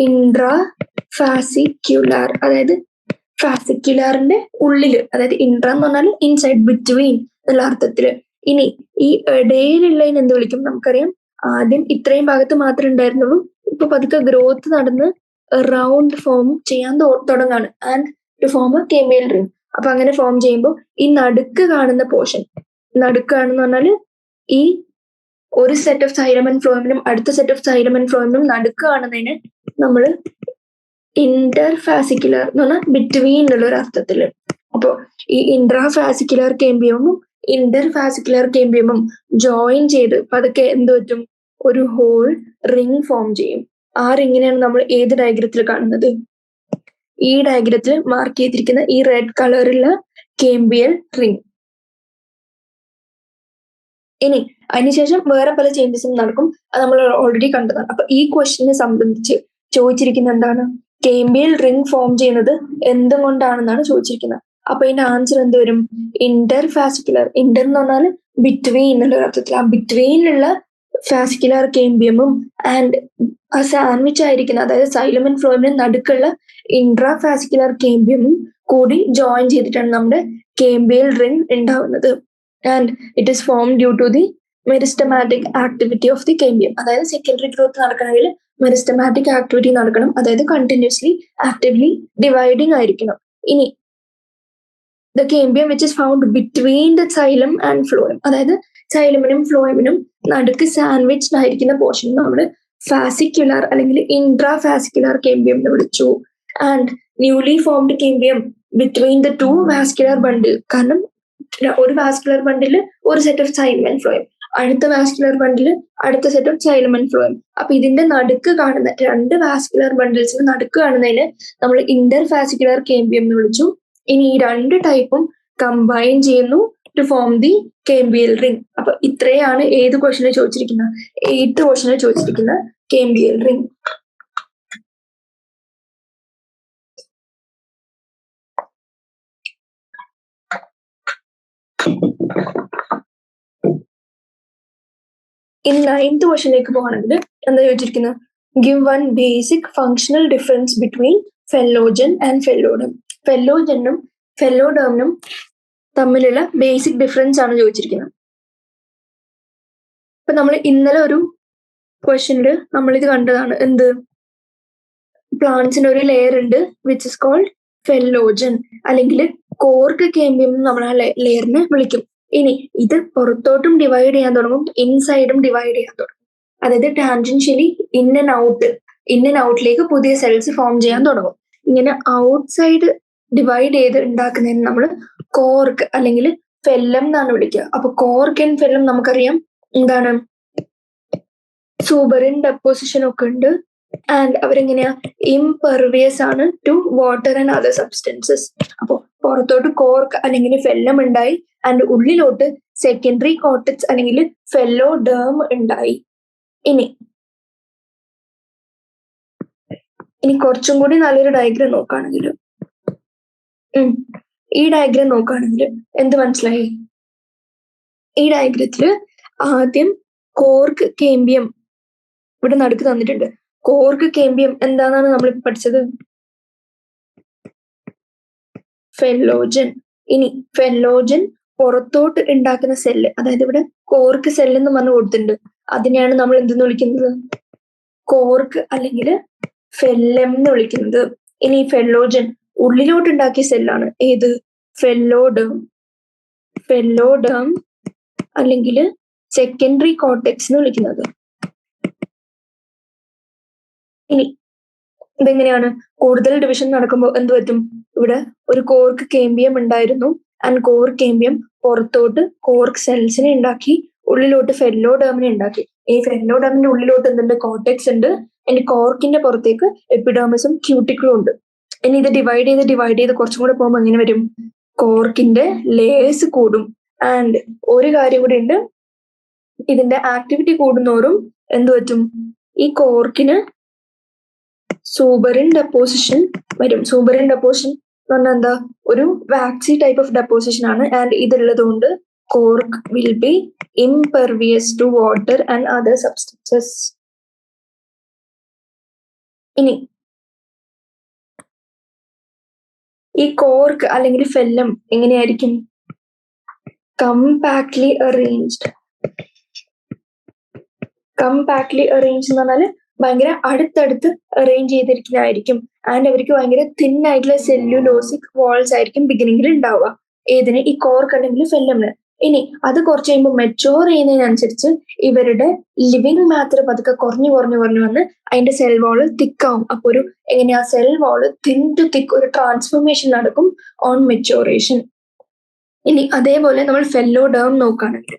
ഇൻട്രാ ഫാസിക്യുലാർ. അതായത് ഫാസിക്യുലാറിന്റെ ഉള്ളില്, അതായത് ഇൻട്രാ എന്ന് പറഞ്ഞാൽ ഇൻസൈഡ്, ബിറ്റ്വീൻ എന്നുള്ള അർത്ഥത്തില്. ഇനി ഈ ഇടയിലുള്ളതിന് എന്ത് വിളിക്കും? നമുക്കറിയാം ആദ്യം ഇത്രയും ഭാഗത്ത് മാത്രമേ ഉണ്ടായിരുന്നുള്ളൂ. ഇപ്പൊ പതുക്കെ ഗ്രോത്ത് നടന്ന് റൗണ്ട് ഫോം ചെയ്യാൻ തുടങ്ങാണ് and to form a cambial ring. അപ്പൊ അങ്ങനെ ഫോം ചെയ്യുമ്പോൾ ഈ നടുക്ക് കാണുന്ന പോർഷൻ, നടുക്കാണെന്ന് പറഞ്ഞാൽ ഈ ഒരു സെറ്റ് ഓഫ് സൈലം ആൻഡ് ഫ്ലോയമിനും അടുത്ത സെറ്റ് ഓഫ് സൈലം ആൻഡ് ഫ്ലോയമിനും നടുക്ക് കാണുന്നതിന് നമ്മൾ ഇന്റർഫാസിക്കുലർ എന്ന് പറഞ്ഞാൽ ബിറ്റ്വീൻ എന്നുള്ള ഒരു അർത്ഥത്തില്. അപ്പൊ ഈ ഇൻട്രാഫാസിക്കുലർ കേമ്പിയമും ഇന്റർഫാസിക്കുലർ കേമ്പിയമും ജോയിൻ ചെയ്ത് പതുക്കെ എന്ത് പറ്റും, ഒരു ഹോൾ റിംഗ് ഫോം ചെയ്യും. ആ റിങ്ങിനെയാണ് നമ്മൾ ഏത് ഡയഗ്രത്തിൽ കാണുന്നത്? ഈ ഡയഗ്രത്തിൽ മാർക്ക് ചെയ്തിരിക്കുന്ന ഈ റെഡ് കളറിലുള്ള കേമ്പിയൽ റിംഗ്. ഇനി അതിനുശേഷം വേറെ പല ചേഞ്ചസും നടക്കും, അത് നമ്മൾ ഓൾറെഡി കണ്ടതാണ്. അപ്പൊ ഈ ക്വസ്റ്റിനെ സംബന്ധിച്ച് ചോദിച്ചിരിക്കുന്ന എന്താണ്, കേമ്പിയൽ റിംഗ് ഫോം ചെയ്യുന്നത് എന്തുകൊണ്ടാണെന്നാണ് ചോദിച്ചിരിക്കുന്നത്. അപ്പൊ ഇതിന്റെ ആൻസർ എന്ത് വരും? ഇന്റർഫാസിക്കുലർ. ഇന്റർ എന്ന് പറഞ്ഞാൽ ബിറ്റ്വീൻ എന്നുള്ള അർത്ഥത്തിൽ, ആ ബിറ്റ്വീനിലുള്ള ഫാസിക്കുലർ കേമ്പിയമും ആൻഡ് ആ സാൻഡ്വിച്ച് ആയിരിക്കുന്ന, അതായത് സൈലം ആൻഡ് ഫ്ലോയമിന് നടുക്കുള്ള ഇൻട്രാഫാസിക്കുലർ കേമ്പിയമും കൂടി ജോയിൻ ചെയ്തിട്ടാണ് നമ്മുടെ കേമ്പിയൽ റിംഗ് ഉണ്ടാവുന്നത്. And it is form due to the meristematic activity of the cambium. അതായത് സെക്കൻഡറി ഗ്രോത്ത് നടക്കണമെങ്കിൽ മെരിസ്റ്റമാറ്റിക് ആക്ടിവിറ്റി നടക്കണം, അതായത് കണ്ടിന്യൂസ്ലി ആക്റ്റീവ്ലി ഡിവൈഡിങ് ആയിരിക്കണം. ഇനി the cambium which is found between the xylem and phloem, അതായത് സൈലമിനും ഫ്ലോയമിനും നടുക്ക് സാൻഡ്വിച്ച്ഡ് ആയിരിക്കുന്ന പോർഷൻ നമ്മൾ ഫാസിക്കുലർ അല്ലെങ്കിൽ ഇൻട്രാഫാസിക്കുലർ കേമ്പിയം എന്ന് വിളിച്ചു. And newly formed cambium between the two vascular ബണ്ടിൽ, കാരണം ഒരു വാസ്കുലർ ബണ്ടിൽ ഒരു set of xylem and phloem, അടുത്ത വാസ്കുലർ ബണ്ടിൽ അടുത്ത set of xylem and phloem. അപ്പൊ ഇതിന്റെ നടുക്ക് കാണുന്ന രണ്ട് വാസ്കുലർ ബണ്ടിൽസിന് നടുക്ക് കാണുന്നതിന് നമ്മൾ ഇന്റർഫാസിക്കുലർ കേമ്പിയം എന്ന് വിളിച്ചു. ഇനി ഈ രണ്ട് ടൈപ്പും കമ്പൈൻ ചെയ്യുന്നു ടു ഫോം ദി കേമ്പിയൽ റിംഗ്. അപ്പൊ ഇത്രയാണ് ഏത് ക്വസ്റ്റിനെ ചോദിച്ചിരിക്കുന്ന, 8th ക്വസ്റ്റിനെ ചോദിച്ചിരിക്കുന്ന കേമ്പിയൽ റിംഗ്. ഇനി 9th ക്വസ്റ്റിലേക്ക് പോകണമെങ്കിൽ എന്താ ചോദിച്ചിരിക്കുന്നത്? Give one basic functional difference between phellogen and phelloderm. ഫെല്ലോജനും ഫെല്ലോഡേമിനും തമ്മിലുള്ള ബേസിക് ഡിഫറൻസ് ആണ് ചോദിച്ചിരിക്കുന്നത്. ഇപ്പൊ നമ്മൾ ഇന്നലെ ഒരു ക്വസ്റ്റ്യനിൽ നമ്മളിത് കണ്ടതാണ്, എന്ത്, പ്ലാന്റ്സിന് ഒരു ലെയർ ഉണ്ട് വിച്ച് ഇസ് കോൾഡ് ഫെല്ലോജൻ, അല്ലെങ്കിൽ കോർക്ക് കേമ്പിയം നമ്മൾ ആ ലെയറിനെ വിളിക്കും. ഇനി ഇത് പുറത്തോട്ടും ഡിവൈഡ് ചെയ്യാൻ തുടങ്ങും, ഇൻസൈഡും ഡിവൈഡ് ചെയ്യാൻ തുടങ്ങും. അതായത് ടാൻജൻഷ്യലി ഇൻ ആൻഡ് ഔട്ടിലേക്ക് പുതിയ സെൽസ് ഫോം ചെയ്യാൻ തുടങ്ങും. ഇങ്ങനെ ഔട്ട്സൈഡ് ഡിവൈഡ് ചെയ്ത് ഉണ്ടാക്കുന്നതിന് നമ്മൾ കോർക്ക് അല്ലെങ്കിൽ ഫെല്ലം എന്നാണ് വിളിക്കുക. അപ്പൊ കോർക്ക് ആൻഡ് ഫെല്ലം നമുക്കറിയാം എന്താണ്, സൂബറിൻ ഡെപ്പോസിഷൻ ഒക്കെ ഉണ്ട്. ആൻഡ് അവരെങ്ങനെയാ, ഇംപെർവിയസ് ആണ് to water and other substances. അപ്പൊ പുറത്തോട്ട് കോർക്ക് അല്ലെങ്കിൽ ഫെല്ലം ഉണ്ടായി, ആൻഡ് ഉള്ളിലോട്ട് സെക്കൻഡറി കോർട്ടക്സ് അല്ലെങ്കിൽ ഫെല്ലോഡേം ഉണ്ടായി. ഇനി കുറച്ചും കൂടി നല്ലൊരു ഡയഗ്രാം നോക്കുകയാണെങ്കിൽ, ഈ ഡയഗ്രാം നോക്കുകയാണെങ്കിൽ എന്ത് മനസ്സിലായി? ഈ ഡയഗ്രത്തില് ആദ്യം കോർക്ക് കേമ്പിയം ഇവിടെ നടുക്ക് തന്നിട്ടുണ്ട്. കോർക്ക് കേമ്പിയം എന്താണെന്നാണ് നമ്മൾ പഠിച്ചത്? ഫെല്ലോജൻ. ഇനി ഫെല്ലോജൻ പുറത്തോട്ട് ഉണ്ടാക്കുന്ന സെല്ല്, അതായത് ഇവിടെ കോർക്ക് സെല്ല് എന്ന് പറഞ്ഞ് കൊടുത്തിട്ടുണ്ട്, അതിനെയാണ് നമ്മൾ എന്തെന്ന് വിളിക്കുന്നത്? കോർക്ക് അല്ലെങ്കിൽ ഫെല്ലം എന്ന് വിളിക്കുന്നത്. ഇനി ഫെല്ലോജൻ ഉള്ളിലോട്ട് ഉണ്ടാക്കിയ സെല്ലാണ് ഏത്? ഫെല്ലോഡേം. ഫെല്ലോഡേം അല്ലെങ്കിൽ സെക്കൻഡറി കോർട്ടെക്സ് എന്ന് വിളിക്കുന്നത്. ഇനി ഇതെങ്ങനെയാണ്? കൂടുതൽ ഡിവിഷൻ നടക്കുമ്പോൾ എന്ത് പറ്റും? ഇവിടെ ഒരു കോർക്ക് കേമ്പിയം ഉണ്ടായിരുന്നു, ആൻഡ് കോർക്ക് കേമ്പിയം പുറത്തോട്ട് കോർക്ക് സെൽസിനെ ഉണ്ടാക്കി, ഉള്ളിലോട്ട് ഫെല്ലോഡേമിനെ ഉണ്ടാക്കി. ഈ ഫെല്ലോഡേമിന്റെ ഉള്ളിലോട്ട് എന്തുണ്ട്? കോർട്ടെക്സ് ഉണ്ട്. ഇനി കോർക്കിന്റെ പുറത്തേക്ക് എപ്പിഡേമിസും ക്യൂട്ടിക്കിളും ഉണ്ട്. ഇനി ഇത് ഡിവൈഡ് ചെയ്ത് കുറച്ചും കൂടെ പോകുമ്പോൾ എങ്ങനെ വരും? കോർക്കിന്റെ ലേയേഴ്സ് കൂടും. ആൻഡ് ഒരു കാര്യം കൂടി ഉണ്ട്, ഇതിന്റെ ആക്ടിവിറ്റി കൂടുന്നോറും എന്ത് പറ്റും? ഈ കോർക്കിന് സൂബറിൻ ഡെപ്പോസിഷൻ വരും. സൂബറിൻ ഡെപ്പോസിഷൻ എന്ന് പറഞ്ഞാൽ എന്താ? ഒരു വാക്സി ടൈപ്പ് ഓഫ് ഡെപ്പോസിഷൻ ആണ്. ആൻഡ് ഇതുള്ളത് കൊണ്ട് cork will be impervious to water and other substances. ഇനി ഈ കോർക്ക് അല്ലെങ്കിൽ ഫെല്ലം എങ്ങനെയായിരിക്കും? കമ്പാക്ട്ലി അറേഞ്ച്ഡ്. കമ്പാക്ട്ലി അറേഞ്ച്ഡ് എന്ന് പറഞ്ഞാൽ ഭയങ്കര അടുത്തടുത്ത് അറേഞ്ച് ചെയ്തിരിക്കുന്നതായിരിക്കും. ആൻഡ് അവർക്ക് ഭയങ്കര തിൻ ആയിട്ടുള്ള സെല്ലുലോസിക് വാൾസ് ആയിരിക്കും ബിഗിനിങ്ങിൽ ഉണ്ടാവുക. ഏതിന്? ഈ കോർക്ക് അല്ലെങ്കിൽ ഫെല്ലമിന്. ഇനി അത് കുറച്ച് കഴിയുമ്പോൾ മെച്ചോർ ചെയ്യുന്നതിനനുസരിച്ച് ഇവരുടെ ലിവിങ് മാറ്റർ പതുക്കെ കുറഞ്ഞു കുറഞ്ഞു കുറഞ്ഞു വന്ന് അതിന്റെ സെൽ വാള് തിക്കാവും. അപ്പൊ ഒരു എങ്ങനെയാ സെൽ വാള് തിൻ ടു തിക്ക് ഒരു ട്രാൻസ്ഫോർമേഷൻ നടക്കും ഓൺ മെച്ചോറേഷൻ. ഇനി അതേപോലെ നമ്മൾ ഫെല്ലോഡേം നോക്കുകയാണെങ്കിൽ,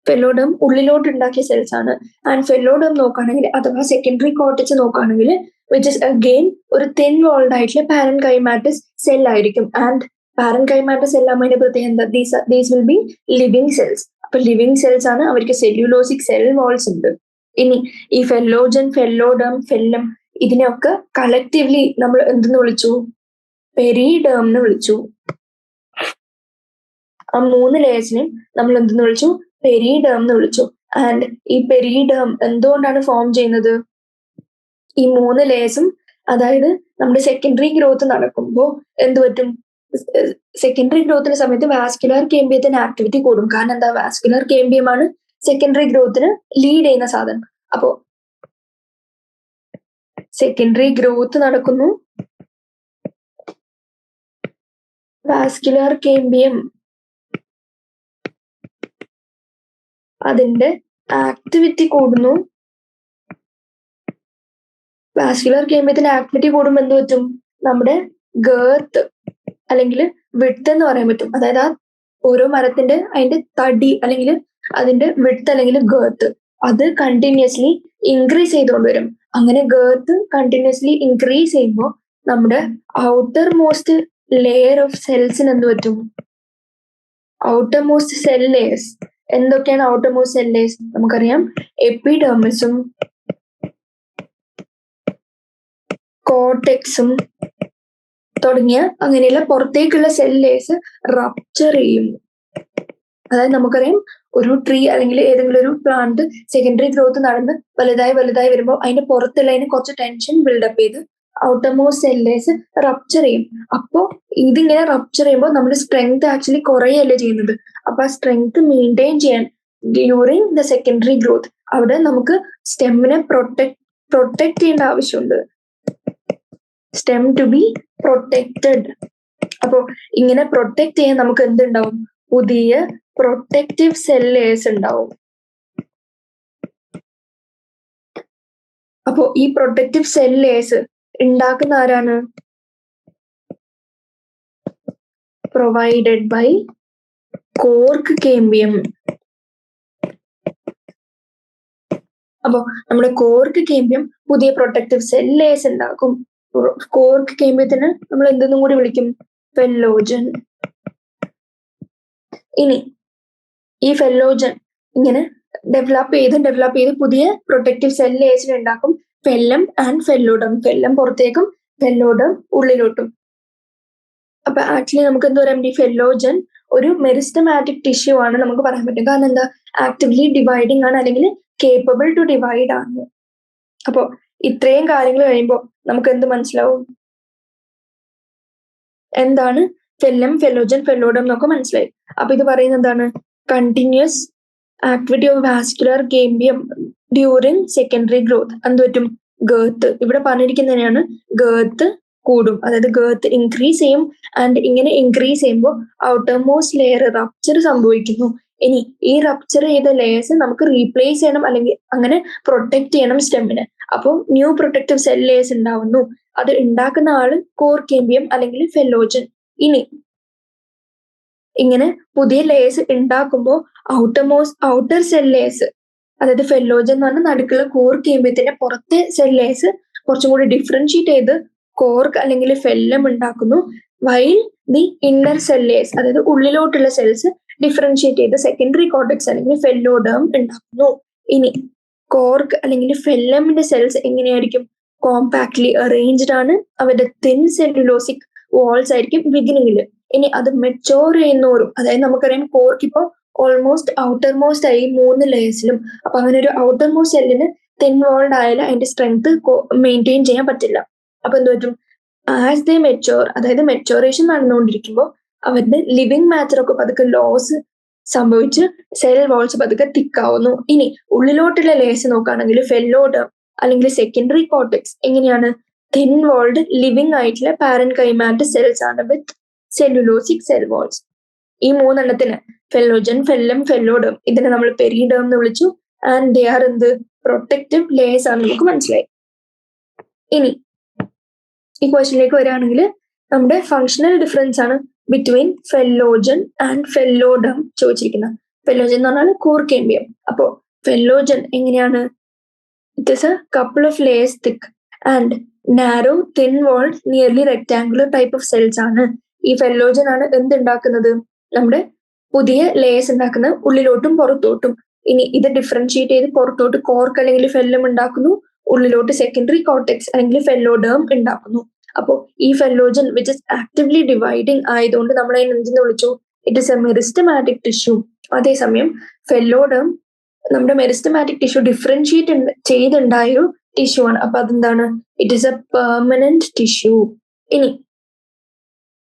ഫെല്ലോഡേം ഉള്ളിലോട്ട് ഉണ്ടാക്കിയ സെൽസ് ആണ്. ആൻഡ് ഫെല്ലോഡേം നോക്കുകയാണെങ്കിൽ അഥവാ സെക്കൻഡറി കോർട്ടക്സ് നോക്കുകയാണെങ്കിൽ വിച്ച് ഇസ് അഗെയിൻ ഒരു തിൻ വോൾഡ് ആയിട്ടുള്ള പാരൻകൈമാറ്റസ് സെൽ ആയിരിക്കും. ആൻഡ് പാരൻകൈമാറ്റസ് സെൽ ആകുമ്പോൾ പ്രത്യേകത these will be living cells. അപ്പൊ ലിവിങ് സെൽസ് ആണ്, അവർക്ക് സെല്ലുലോസിക് സെൽ വാൾസ് ഉണ്ട്. ഇനി ഈ ഫെല്ലോജൻ, ഫെല്ലോഡേം, ഫെല്ലം ഇതിനെയൊക്കെ കളക്റ്റീവ്ലി നമ്മൾ എന്തെന്ന് വിളിച്ചു? പെരിഡേം എന്ന് വിളിച്ചു. ആ 3 ലേയേഴ്സിനെയും നമ്മൾ എന്തെന്ന് വിളിച്ചു? പെരിഡേം എന്ന് വിളിച്ചു. ആൻഡ് ഈ പെരിഡേം എന്തുകൊണ്ടാണ് ഫോം ചെയ്യുന്നത്? ഈ 3 ലേയേഴ്സും, അതായത് നമ്മുടെ സെക്കൻഡറി ഗ്രോത്ത് നടക്കുമ്പോൾ എന്ത് പറ്റും? സെക്കൻഡറി ഗ്രോത്തിന്റെ സമയത്ത് വാസ്കുലർ കേമ്പിയത്തിന് ആക്ടിവിറ്റി കൂടും. കാരണം എന്താ? വാസ്കുലർ കേമ്പിയമാണ് സെക്കൻഡറി ഗ്രോത്തിന് ലീഡ് ചെയ്യുന്ന സാധനം. അപ്പോ സെക്കൻഡറി ഗ്രോത്ത് നടക്കുന്നു, വാസ്കുലർ കേമ്പിയം അതിന്റെ ആക്ടിവിറ്റി കൂടുന്നു. വാസ്കുലർ കേമ്പിയത്തിന്റെ ആക്ടിവിറ്റി കൂടുമ്പോൾ എന്ത് പറ്റും? നമ്മുടെ ഗേർത്ത് അല്ലെങ്കിൽ വിഡ്ത്ത് എന്ന് പറയാൻ പറ്റും. അതായത് ആ ഓരോ മരത്തിന്റെ അതിന്റെ തടി അല്ലെങ്കിൽ അതിന്റെ വിഡ്ത്ത് അല്ലെങ്കിൽ ഗേർത്ത് അത് കണ്ടിന്യൂസ്ലി ഇൻക്രീസ് ചെയ്തുകൊണ്ട് വരും. അങ്ങനെ ഗേർത്ത് കണ്ടിന്യൂസ്ലി ഇൻക്രീസ് ചെയ്യുമ്പോൾ നമ്മുടെ ഔട്ടർ മോസ്റ്റ് ലെയർ ഓഫ് സെൽസിന് എന്ത് പറ്റും? ഔട്ടർ മോസ്റ്റ് സെൽ ലെയേഴ്സ് എന്തൊക്കെയാണ്? ഔട്ടർ മോസ്റ്റ് സെൽ ലെയേഴ്സ് നമുക്കറിയാം, എപ്പിഡെർമിസും കോർട്ടെക്സും തുടങ്ങിയ അങ്ങനെയുള്ള പുറത്തേക്കുള്ള സെൽ ലെയേഴ്സ് റപ്ചർ ചെയ്യും. അതായത് നമുക്കറിയാം, ഒരു ട്രീ അല്ലെങ്കിൽ ഏതെങ്കിലും ഒരു പ്ലാന്റ് സെക്കൻഡറി ഗ്രോത്ത് നടന്ന് വലുതായി വലുതായി വരുമ്പോൾ അതിന്റെ പുറത്തുള്ളതിന് കുറച്ച് ടെൻഷൻ ബിൽഡപ്പ് ചെയ്ത് outer most cell layers rupture ചെയ്യും. അപ്പോൾ ഇതിങ്ങനെ റപ്ചർ ചെയ്യുമ്പോൾ നമ്മുടെ സ്ട്രെങ്ത് ആക്ച്വലി കുറയല്ലേ ചെയ്യുന്നത്. അപ്പൊ ആ സ്ട്രെങ്ത് മെയിൻറ്റെയിൻ ചെയ്യാൻ ഡ്യൂറിങ് ദ സെക്കൻഡറി ഗ്രോത്ത് അവിടെ നമുക്ക് സ്റ്റെമ്മിനെ പ്രൊട്ടക്ട് ചെയ്യേണ്ട ആവശ്യമുണ്ട്. Stem to be protected. അപ്പോ ഇങ്ങനെ പ്രൊട്ടക്ട് ചെയ്യാൻ നമുക്ക് എന്തുണ്ടാവും? പുതിയ പ്രൊട്ടക്റ്റീവ് സെൽ ലെയേഴ്സ് ഉണ്ടാവും. അപ്പോ ഈ പ്രൊട്ടക്റ്റീവ് സെൽ ലെയേഴ്സ് ഉണ്ടാക്കുന്ന ആരാണ്? Provided by cork cambium. അപ്പോ നമ്മുടെ കോർക്ക് കേമ്പിയം പുതിയ പ്രൊട്ടക്റ്റീവ് സെൽ ലെയേഴ്സ് ഉണ്ടാക്കും. കോർക്ക് കേമ്പിയത്തിന് നമ്മൾ എന്തെന്നും കൂടി വിളിക്കും? ഫെല്ലോജൻ. ഇനി ഈ ഫെല്ലോജൻ ഇങ്ങനെ ഡെവലപ്പ് ചെയ്ത് പുതിയ പ്രൊട്ടക്റ്റീവ് സെൽ ലെയേഴ്സിനെ ഉണ്ടാക്കും. Phellem and phelloderm. ഫെല്ലം പുറത്തേക്കും ഫെല്ലോഡം ഉള്ളിലോട്ടും. അപ്പൊ ആക്ച്വലി നമുക്ക് എന്താ പറയാം? ഈ ഫെല്ലോജൻ ഒരു മെരിസ്റ്റമാറ്റിക് ടിഷ്യൂ ആണ് നമുക്ക് പറയാൻ പറ്റും. കാരണം എന്താ? ആക്റ്റീവ്ലി ഡിവൈഡിങ് ആണ്, അല്ലെങ്കിൽ കേപ്പബിൾ ടു ഡിവൈഡ് ആണ്. അപ്പോ ഇത്രയും കാര്യങ്ങൾ കഴിയുമ്പോൾ നമുക്ക് എന്ത് മനസ്സിലാവും? എന്താണ് ഫെല്ലം, ഫെല്ലോജൻ, ഫെല്ലോഡം എന്നൊക്കെ മനസ്സിലായി. അപ്പൊ ഇത് പറയുന്നത് എന്താണ്? Continuous activity of vascular cambium during secondary growth എന്ത് പറ്റും? ഗേർത്ത്. ഇവിടെ പറഞ്ഞിരിക്കുന്നതിനാണ് ഗേർത്ത് കൂടും, അതായത് ഗേർത്ത് ഇൻക്രീസ് ചെയ്യും. ആൻഡ് ഇങ്ങനെ ഇൻക്രീസ് ചെയ്യുമ്പോൾ ഔട്ടർ മോസ്റ്റ് ലെയർ റപ്ചർ സംഭവിക്കുന്നു. ഇനി ഈ റപ്ചർ ചെയ്ത ലെയേഴ്സ് നമുക്ക് റീപ്ലേസ് ചെയ്യണം, അല്ലെങ്കിൽ അങ്ങനെ പ്രൊട്ടക്ട് ചെയ്യണം സ്റ്റെമ്മിനെ. അപ്പോൾ ന്യൂ പ്രൊട്ടക്റ്റീവ് സെൽ ലെയേഴ്സ് ഉണ്ടാവുന്നു. അത് ഉണ്ടാക്കുന്ന ആള് കോർക്ക് കേമ്പിയം അല്ലെങ്കിൽ ഫെല്ലോജൻ. ഇനി ഇങ്ങനെ പുതിയ ലെയേഴ്സ് ഉണ്ടാക്കുമ്പോൾ ഔട്ടർ സെൽ ലെയേഴ്സ്, അതായത് ഫെല്ലോജൻ എന്ന് പറഞ്ഞാൽ നടുക്കുള്ള കോർക്ക് കേമ്പിയത്തിന്റെ പുറത്തെ സെൽ ലെയേഴ്സ് കുറച്ചും കൂടി ഡിഫറൻഷിയേറ്റ് ചെയ്ത് കോർക്ക് അല്ലെങ്കിൽ ഫെല്ലം ഉണ്ടാക്കുന്നു. While the inner cell layers, അതായത് ഉള്ളിലോട്ടുള്ള സെൽസ് ഡിഫറൻഷിയേറ്റ് ചെയ്ത് സെക്കൻഡറി കോർട്ടക്സ് അല്ലെങ്കിൽ ഫെല്ലോഡേം ഉണ്ടാക്കുന്നു. ഇനി കോർക്ക് അല്ലെങ്കിൽ ഫെല്ലമിന്റെ സെൽസ് എങ്ങനെയായിരിക്കും? കോമ്പാക്ട്ലി അറേഞ്ച്ഡ് ആണ്. അവരുടെ തിൻ സെല്ലുലോസിക് വാൾസ് ആയിരിക്കും ബിഗിനിങ്ങിൽ. ഇനി അത് മെച്ചോർ ചെയ്യുന്നോറും, അതായത് നമുക്കറിയാം കോർക്ക് ഇപ്പോൾ ഓൾമോസ്റ്റ് ഔട്ടർ മോസ്റ്റ് ആയി 3 ലെയേഴ്സിലും. അപ്പൊ അങ്ങനെ ഒരു ഔട്ടർ മോസ്റ്റ് സെല്ലിന് തിൻ വാൾഡ് ആയാലും അതിന്റെ സ്ട്രെങ്ത് മെയിൻറ്റെയിൻ ചെയ്യാൻ പറ്റില്ല. അപ്പൊ എന്ത് പറ്റും? ആസ് ദേ മെച്ചോർ, അതായത് മെച്ചോറേഷൻ നടന്നുകൊണ്ടിരിക്കുമ്പോൾ അവരുടെ ലിവിങ് മാറ്റർ ഒക്കെ പതുക്കെ ലോസ് സംഭവിച്ച് സെൽ വാൾസ് പതുക്കെ തിക്കാവുന്നു. ഇനി ഉള്ളിലോട്ടുള്ള ലെയേഴ്സ് നോക്കുകയാണെങ്കിൽ ഫെല്ലോഡേം അല്ലെങ്കിൽ സെക്കൻഡറി കോർട്ടെക്സ് എങ്ങനെയാണ്? തിൻ വാൾഡ് ലിവിംഗ് ആയിട്ടുള്ള പാരൻകൈമാറ്റ് സെൽസ് ആണ് വിത്ത് സെല്ലുലോസിക് സെൽ വാൾസ്. ഈ മൂന്നെണ്ണത്തിന് ഫെല്ലോജൻ, ഫെല്ലം, ഫെല്ലോഡം ഇതിനെ നമ്മൾ പെരിഡേം എന്ന് വിളിച്ചു. ആൻഡ് ദേ ആർ എന്ത് പ്രൊട്ടക്റ്റീവ് ലേയേഴ്സ് ആണ് നമുക്ക് മനസ്സിലായി. ഇനി ഈ ക്വസ്റ്റ്യനിലേക്ക് വരികയാണെങ്കിൽ നമ്മുടെ ഫങ്ഷണൽ ഡിഫറൻസ് ആണ് ബിറ്റ്വീൻ ഫെല്ലോജൻ ആൻഡ് ഫെല്ലോഡം ചോദിച്ചിരിക്കുന്നത്. ഫെല്ലോജൻ എന്ന് പറഞ്ഞാൽ കോർ കേമ്പിയം. അപ്പോ ഫെല്ലോജൻ എങ്ങനെയാണ്? It is A couple of layers thick and narrow thin walled nearly rectangular type of cells ആണ്. ഈ ഫെല്ലോജൻ ആണ് എന്തുണ്ടാക്കുന്നത്? നമ്മുടെ പുതിയ ലേയേഴ്സ് ഉണ്ടാക്കുന്നത് ഉള്ളിലോട്ടും പുറത്തോട്ടും. ഇനി ഇത് ഡിഫറൻഷിയേറ്റ് ചെയ്ത് പുറത്തോട്ട് കോർക്ക് അല്ലെങ്കിൽ ഫെല്ലം ഉണ്ടാക്കുന്നു, ഉള്ളിലോട്ട് സെക്കൻഡറി കോർട്ടെക്സ് അല്ലെങ്കിൽ ഫെല്ലോഡേം ഉണ്ടാക്കുന്നു. അപ്പോ ഈ phellogen which is actively dividing ആയതുകൊണ്ട് നമ്മൾ അതിനെ എന്തെന്ന് വിളിച്ചു? It is A meristematic tissue. അതേസമയം ഫെല്ലോഡേം നമ്മുടെ മെറിസ്റ്റമാറ്റിക് ടിഷ്യൂ ഡിഫറൻഷിയേറ്റ് ചെയ്തുണ്ടായ ഒരു ടിഷ്യൂ ആണ്. അപ്പൊ അതെന്താണ്? It is A permanent tissue. ഇനി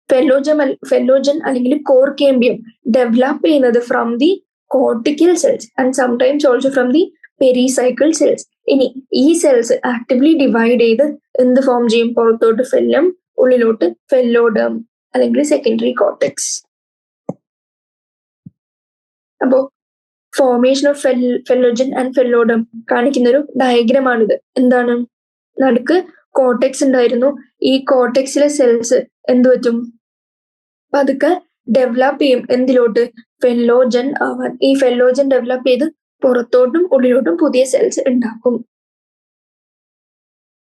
ഫെല്ലോജൻ അല്ലെങ്കിൽ കോർ കേമ്പിയം ഡെവലപ്പ് ചെയ്യുന്നത് from the cortical cells and sometimes also from the pericycle cells. ഇനി ഈ സെൽസ് ആക്റ്റീവ്ലി ഡിവൈഡ് ചെയ്ത് എന്ത് ഫോം ചെയ്യും? പുറത്തോട്ട് ഫെല്ലം, ഉള്ളിലോട്ട് ഫെല്ലോഡേം അല്ലെങ്കിൽ സെക്കൻഡറി കോർട്ടെക്സ്. അപ്പോ formation of phellogen and phelloderm കാണിക്കുന്ന ഒരു ഡയഗ്രാം ആണിത്. എന്താണ്? നടുക്ക് കോർട്ടെക്സ് ഉണ്ടായിരുന്നു. ഈ കോർട്ടെക്സിലെ സെൽസ് എന്ത് പറ്റും? പതുക്കെ ഡെവലപ്പ് ചെയ്യും എന്തിലോട്ട്? ഫെല്ലോജൻ ആവാൻ. ഈ ഫെല്ലോജൻ ഡെവലപ്പ് ചെയ്ത് പുറത്തോട്ടും ഉള്ളിലോട്ടും പുതിയ സെൽസ് ഉണ്ടാക്കും.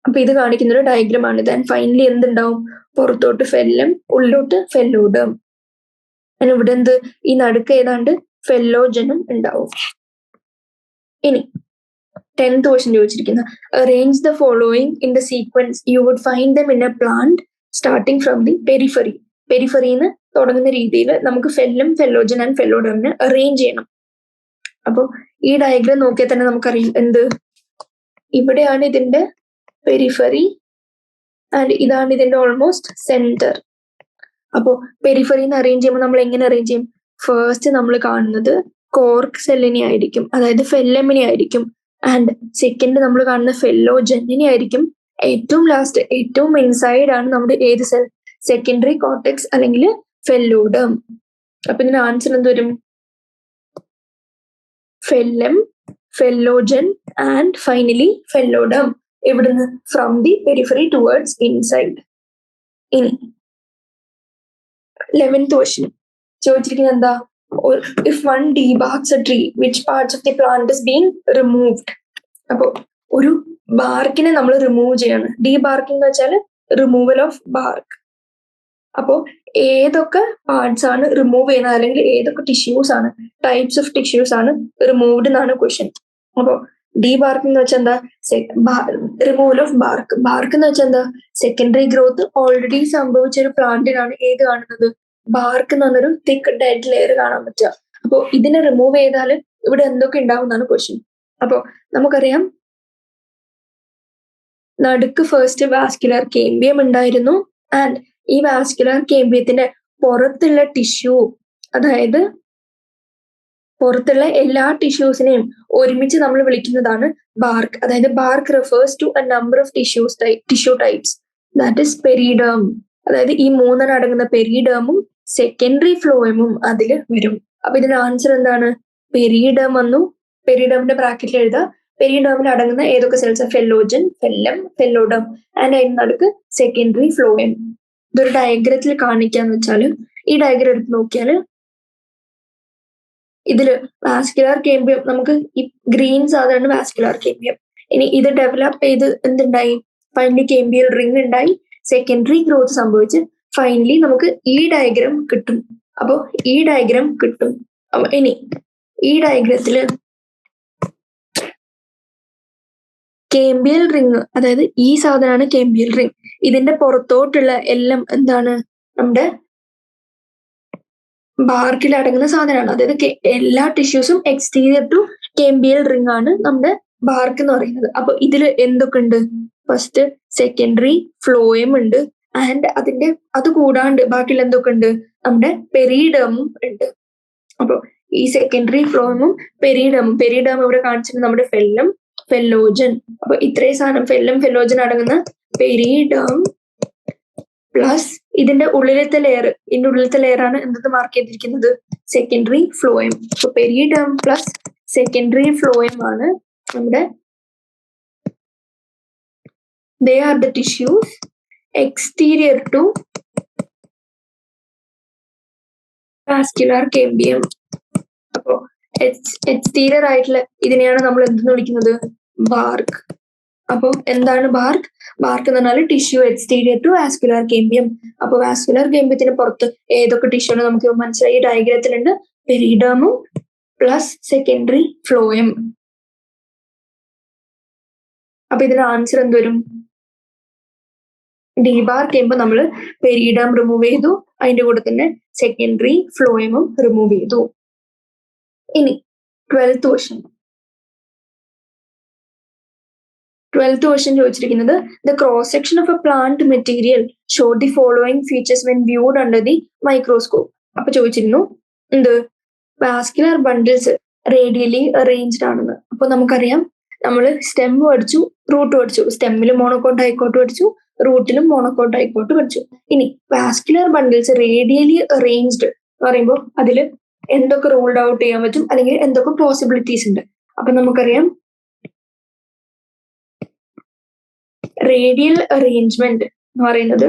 അപ്പൊ ഇത് കാണിക്കുന്ന ഒരു ഡയഗ്രാം ആണിത്. ആൻഡ് ഫൈനലി എന്തുണ്ടാവും? പുറത്തോട്ട് ഫെല്ലം, ഉള്ളിലോട്ട് ഫെല്ലോഡേം. ഇവിടെ എന്ത്? ഈ നടുക്ക് ഏതാണ്ട് ഫെല്ലോജനും ഉണ്ടാവും. ഇനി 10th ക്വസ്റ്റ്യൻ ചോദിച്ചിരിക്കുന്ന arrange the following in the sequence you would find them in a plant starting from the periphery. പെരിഫറിന്ന് തുടങ്ങുന്ന രീതിയിൽ നമുക്ക് ഫെല്ലം, ഫെല്ലോജൻ ആൻഡ് ഫെല്ലോഡേമിനെ അറേഞ്ച് ചെയ്യണം. അപ്പൊ ഈ ഡയഗ്രാം നോക്കിയാൽ തന്നെ നമുക്കറിയാം എന്ത്? ഇവിടെയാണ് ഇതിന്റെ പെരിഫറി ആൻഡ് ഇതാണ് ഇതിന്റെ ഓൾമോസ്റ്റ് സെന്റർ. അപ്പോ പെരിഫറിന്ന് അറേഞ്ച് ചെയ്യുമ്പോൾ നമ്മൾ എങ്ങനെ അറേഞ്ച് ചെയ്യും? ഫസ്റ്റ് നമ്മൾ കാണുന്നത് കോർക്ക് സെല്ലിനെ ആയിരിക്കും, അതായത് ഫെല്ലമിനെ ആയിരിക്കും. ആൻഡ് സെക്കൻഡ് നമ്മൾ കാണുന്ന ഫെല്ലോജനിനെ ആയിരിക്കും. ഏറ്റവും ലാസ്റ്റ് ഏറ്റവും ഇൻസൈഡ് ആണ് നമ്മുടെ ഏത് സെൽ? സെക്കൻഡറി കോർട്ടെക്സ് അല്ലെങ്കിൽ ഫെല്ലോഡേം. അപ്പൊ ഇതിന് ആൻസർ എന്ത് വരും? Phellem, phellogen and finally phelloderm. എവിടുന്ന്? From the periphery towards inside. ഇനി 11th ക്വസ്റ്റ്യൻ ചോദിച്ചിരിക്കുന്നത് എന്താ? If one debarks a tree which parts of the plant is being removed. അപ്പൊ ഒരു ബാർക്കിനെ നമ്മൾ റിമൂവ് ചെയ്യാണ്. ഡീബാർക്കിംഗ് എന്ന് വെച്ചാൽ റിമൂവൽ ഓഫ് ബാർക്ക്. അപ്പോ ഏതൊക്കെ പാർട്സ് ആണ് റിമൂവ് ചെയ്യുന്നത്, അല്ലെങ്കിൽ ഏതൊക്കെ ടിഷ്യൂസ് ആണ്, ടൈപ്സ് ഓഫ് ടിഷ്യൂസ് ആണ് റിമൂവ്ഡ് എന്നാണ് ക്വസ്റ്റ്യൻ. അപ്പോ ഡീബാർക്കിംഗ് എന്ന് വെച്ചാൽ എന്താ? Removal of BARC. ബാർക്ക് എന്ന് വെച്ചാൽ എന്താ? സെക്കൻഡറി ഗ്രോത്ത് ഓൾറെഡി സംഭവിച്ച ഒരു പ്ലാന്റിനാണ് ഏത് കാണുന്നത്? ബാർക്ക് എന്ന് പറഞ്ഞൊരു തിക്ക് ഡെഡ് ലെയർ കാണാൻ പറ്റുക. അപ്പോ ഇതിനെ റിമൂവ് ചെയ്താൽ ഇവിടെ എന്തൊക്കെ ഉണ്ടാവും എന്നാണ് ക്വസ്റ്റ്യൻ. അപ്പോ നമുക്കറിയാം നടുക്ക് ഫസ്റ്റ് വാസ്കുലർ കേമ്പിയം ഉണ്ടായിരുന്നു. ആൻഡ് ഈ വാസ്കുലർ കേമ്പിയത്തിന്റെ പുറത്തുള്ള ടിഷ്യൂ, അതായത് പുറത്തുള്ള എല്ലാ ടിഷ്യൂസിനെയും ഒരുമിച്ച് നമ്മൾ വിളിക്കുന്നതാണ് ബാർക്ക്. അതായത് bark refers to a number of tissue types, that is periderm. അതായത് ഈ മൂന്നെണ്ണം അടങ്ങുന്ന പെരിഡേമും സെക്കൻഡറി ഫ്ലോയമും അതിൽ വരും. അപ്പൊ ഇതിന്റെ ആൻസർ എന്താണ്? പെരിഡേം വന്നു. പെരിഡേമിന്റെ ബ്രാക്കറ്റിൽ എഴുതാം. പെരിഡേമിൽ അടങ്ങുന്ന ഏതൊക്കെ cells? Phellogen, phellem, phelloderm and അതിന് നടുക്ക് സെക്കൻഡറി ഫ്ലോയം. ഇതൊരു ഡയഗ്രത്തിൽ കാണിക്കാന്ന് വെച്ചാൽ ഈ ഡയഗ്രം എടുത്ത് നോക്കിയാൽ ഇതില് വാസ്കുലർ കേമ്പിയം നമുക്ക് ഈ ഗ്രീൻ സാധാരണ വാസ്കുലർ കേമ്പിയം. ഇനി ഇത് ഡെവലപ്പ് ചെയ്ത് എന്തുണ്ടായി? ഫൈനലി കേമ്പിയൽ റിംഗ് ഉണ്ടായി, സെക്കൻഡറി ഗ്രോത്ത് സംഭവിച്ച് ഫൈനലി നമുക്ക് ഈ ഡയഗ്രം കിട്ടും. അപ്പോ ഈ ഡയഗ്രം കിട്ടും. ഇനി ഈ ഡയഗ്രത്തില് കേമ്പിയൽ റിംഗ്, അതായത് ഈ സാധനമാണ് കേമ്പിയൽ റിംഗ്. ഇതിന്റെ പുറത്തോട്ടുള്ള എല്ലാം എന്താണ്? നമ്മുടെ ബാർക്കിൽ അടങ്ങുന്ന സാധനമാണ്. അതായത് എല്ലാ ടിഷ്യൂസും എക്സ്റ്റീരിയർ ടു കേമ്പിയൽ റിംഗ് ആണ് നമ്മുടെ ബാർക്ക് എന്ന് പറയുന്നത്. അപ്പൊ ഇതിൽ എന്തൊക്കെ ഉണ്ട്? ഫസ്റ്റ് സെക്കൻഡറി ഫ്ലോയം ഉണ്ട്. ആൻഡ് അത് കൂടാണ്ട് ബാക്കിയുള്ള എന്തൊക്കെ ഉണ്ട്? നമ്മുടെ പെരിഡേമും ഉണ്ട്. അപ്പൊ ഈ സെക്കൻഡറി ഫ്ലോയമും പെരിഡേം ഇവിടെ കാണിച്ചിട്ട് നമ്മുടെ ഫെല്ലം, ഫെല്ലോജൻ. അപ്പൊ ഇത്രയും സാധനം ഫെല്ലോജൻ അടങ്ങുന്ന പെരിഡേം പ്ലസ് ഇതിന്റെ ഉള്ളിലത്തെ ലെയർ ആണ് എന്തെന്ന് മാർക്ക് ചെയ്തിരിക്കുന്നത്? Secondary phloem. അപ്പൊ പെരിഡേം പ്ലസ് സെക്കൻഡറി ഫ്ലോയം ആണ് നമ്മുടെ they are the tissues exterior to vascular cambium. അപ്പോ എക്സ്റ്റീരിയർ ആയിട്ടുള്ള ഇതിനെയാണ് നമ്മൾ എന്തെന്ന് വിളിക്കുന്നത്? ബാർക്ക്. അപ്പൊ എന്താണ് ബാർക്ക്? ബാർക്ക് എന്ന് പറഞ്ഞാൽ tissue exterior to vascular cambium. അപ്പൊ വാസ്കുലർ കേമ്പിയത്തിന് പുറത്ത് ഏതൊക്കെ ടിഷ്യൂ ആണ് നമുക്ക് മനസ്സിലായി? ഡയഗ്രത്തിലുണ്ട് പെരിഡേമും പ്ലസ് സെക്കൻഡറി ഫ്ലോയം. അപ്പൊ ഇതിന് ആൻസർ എന്ത് വരും? ഡീബാർക്ക് ചെയ്യുമ്പോൾ നമ്മൾ പെരിഡേം റിമൂവ് ചെയ്തു, അതിന്റെ കൂടെ തന്നെ സെക്കൻഡറി ഫ്ലോയമും റിമൂവ് ചെയ്തു. ഇനി 12th ക്വസ്റ്റ്യൻ ചോദിച്ചിരിക്കുന്നത് the cross section of A plant material show the following features when viewed under the microscope. അപ്പൊ ചോദിച്ചിരുന്നു എന്ത്? വാസ്കുലർ ബണ്ടിൽസ് റേഡിയലി അറേഞ്ച്ഡ് ആണെന്ന്. അപ്പൊ നമുക്കറിയാം, നമ്മൾ സ്റ്റെം പഠിച്ചു, റൂട്ട് പഠിച്ചു. സ്റ്റെമ്മിൽ മോണോകോട്ട് ഡൈക്കോട്ട് പഠിച്ചു, റൂട്ടിലും മോണോകോട്ട് ഡൈക്കോട്ട് പഠിച്ചു. ഇനി വാസ്കുലർ ബണ്ടിൽസ് റേഡിയലി അറേഞ്ച്ഡ് എന്ന് പറയുമ്പോൾ അതിൽ എന്തൊക്കെ റൂൾഡ് ഔട്ട് ചെയ്യാൻ പറ്റും, അല്ലെങ്കിൽ എന്തൊക്കെ പോസിബിലിറ്റീസ് ഉണ്ട്? അപ്പൊ നമുക്കറിയാം, റേഡിയൽ അറേഞ്ച്മെന്റ് എന്ന് പറയുന്നത്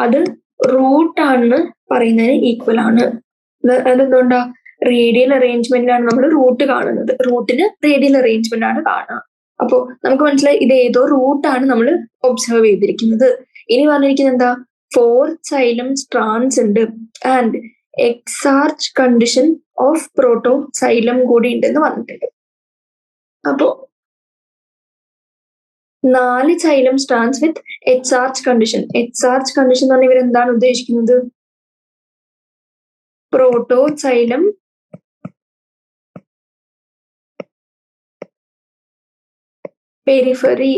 അത് റൂട്ട് ആണെന്ന് പറയുന്നതിന് ഈക്വൽ ആണ്. അതെന്തുകൊണ്ടാ? റേഡിയൽ അറേഞ്ച്മെന്റിലാണ് നമ്മൾ റൂട്ട് കാണുന്നത്, റൂട്ടിന് റേഡിയൽ അറേഞ്ച്മെന്റ് ആണ് കാണുക. അപ്പോ നമുക്ക് മനസ്സിലായി ഇത് ഏതോ റൂട്ടാണ് നമ്മൾ ഒബ്സർവ് ചെയ്തിരിക്കുന്നത്. ഇനി പറഞ്ഞിരിക്കുന്നത് എന്താ? 4 xylem strands ഉണ്ട് and exarch condition of protoxylem കൂടി ഉണ്ടെന്ന് പറഞ്ഞിട്ടുണ്ട്. അപ്പോ 4 xylem strands with exarch condition. Exarch condition എന്ന് പറഞ്ഞാൽ ഇവരെന്താണ് ഉദ്ദേശിക്കുന്നത്? Protoxylem periphery,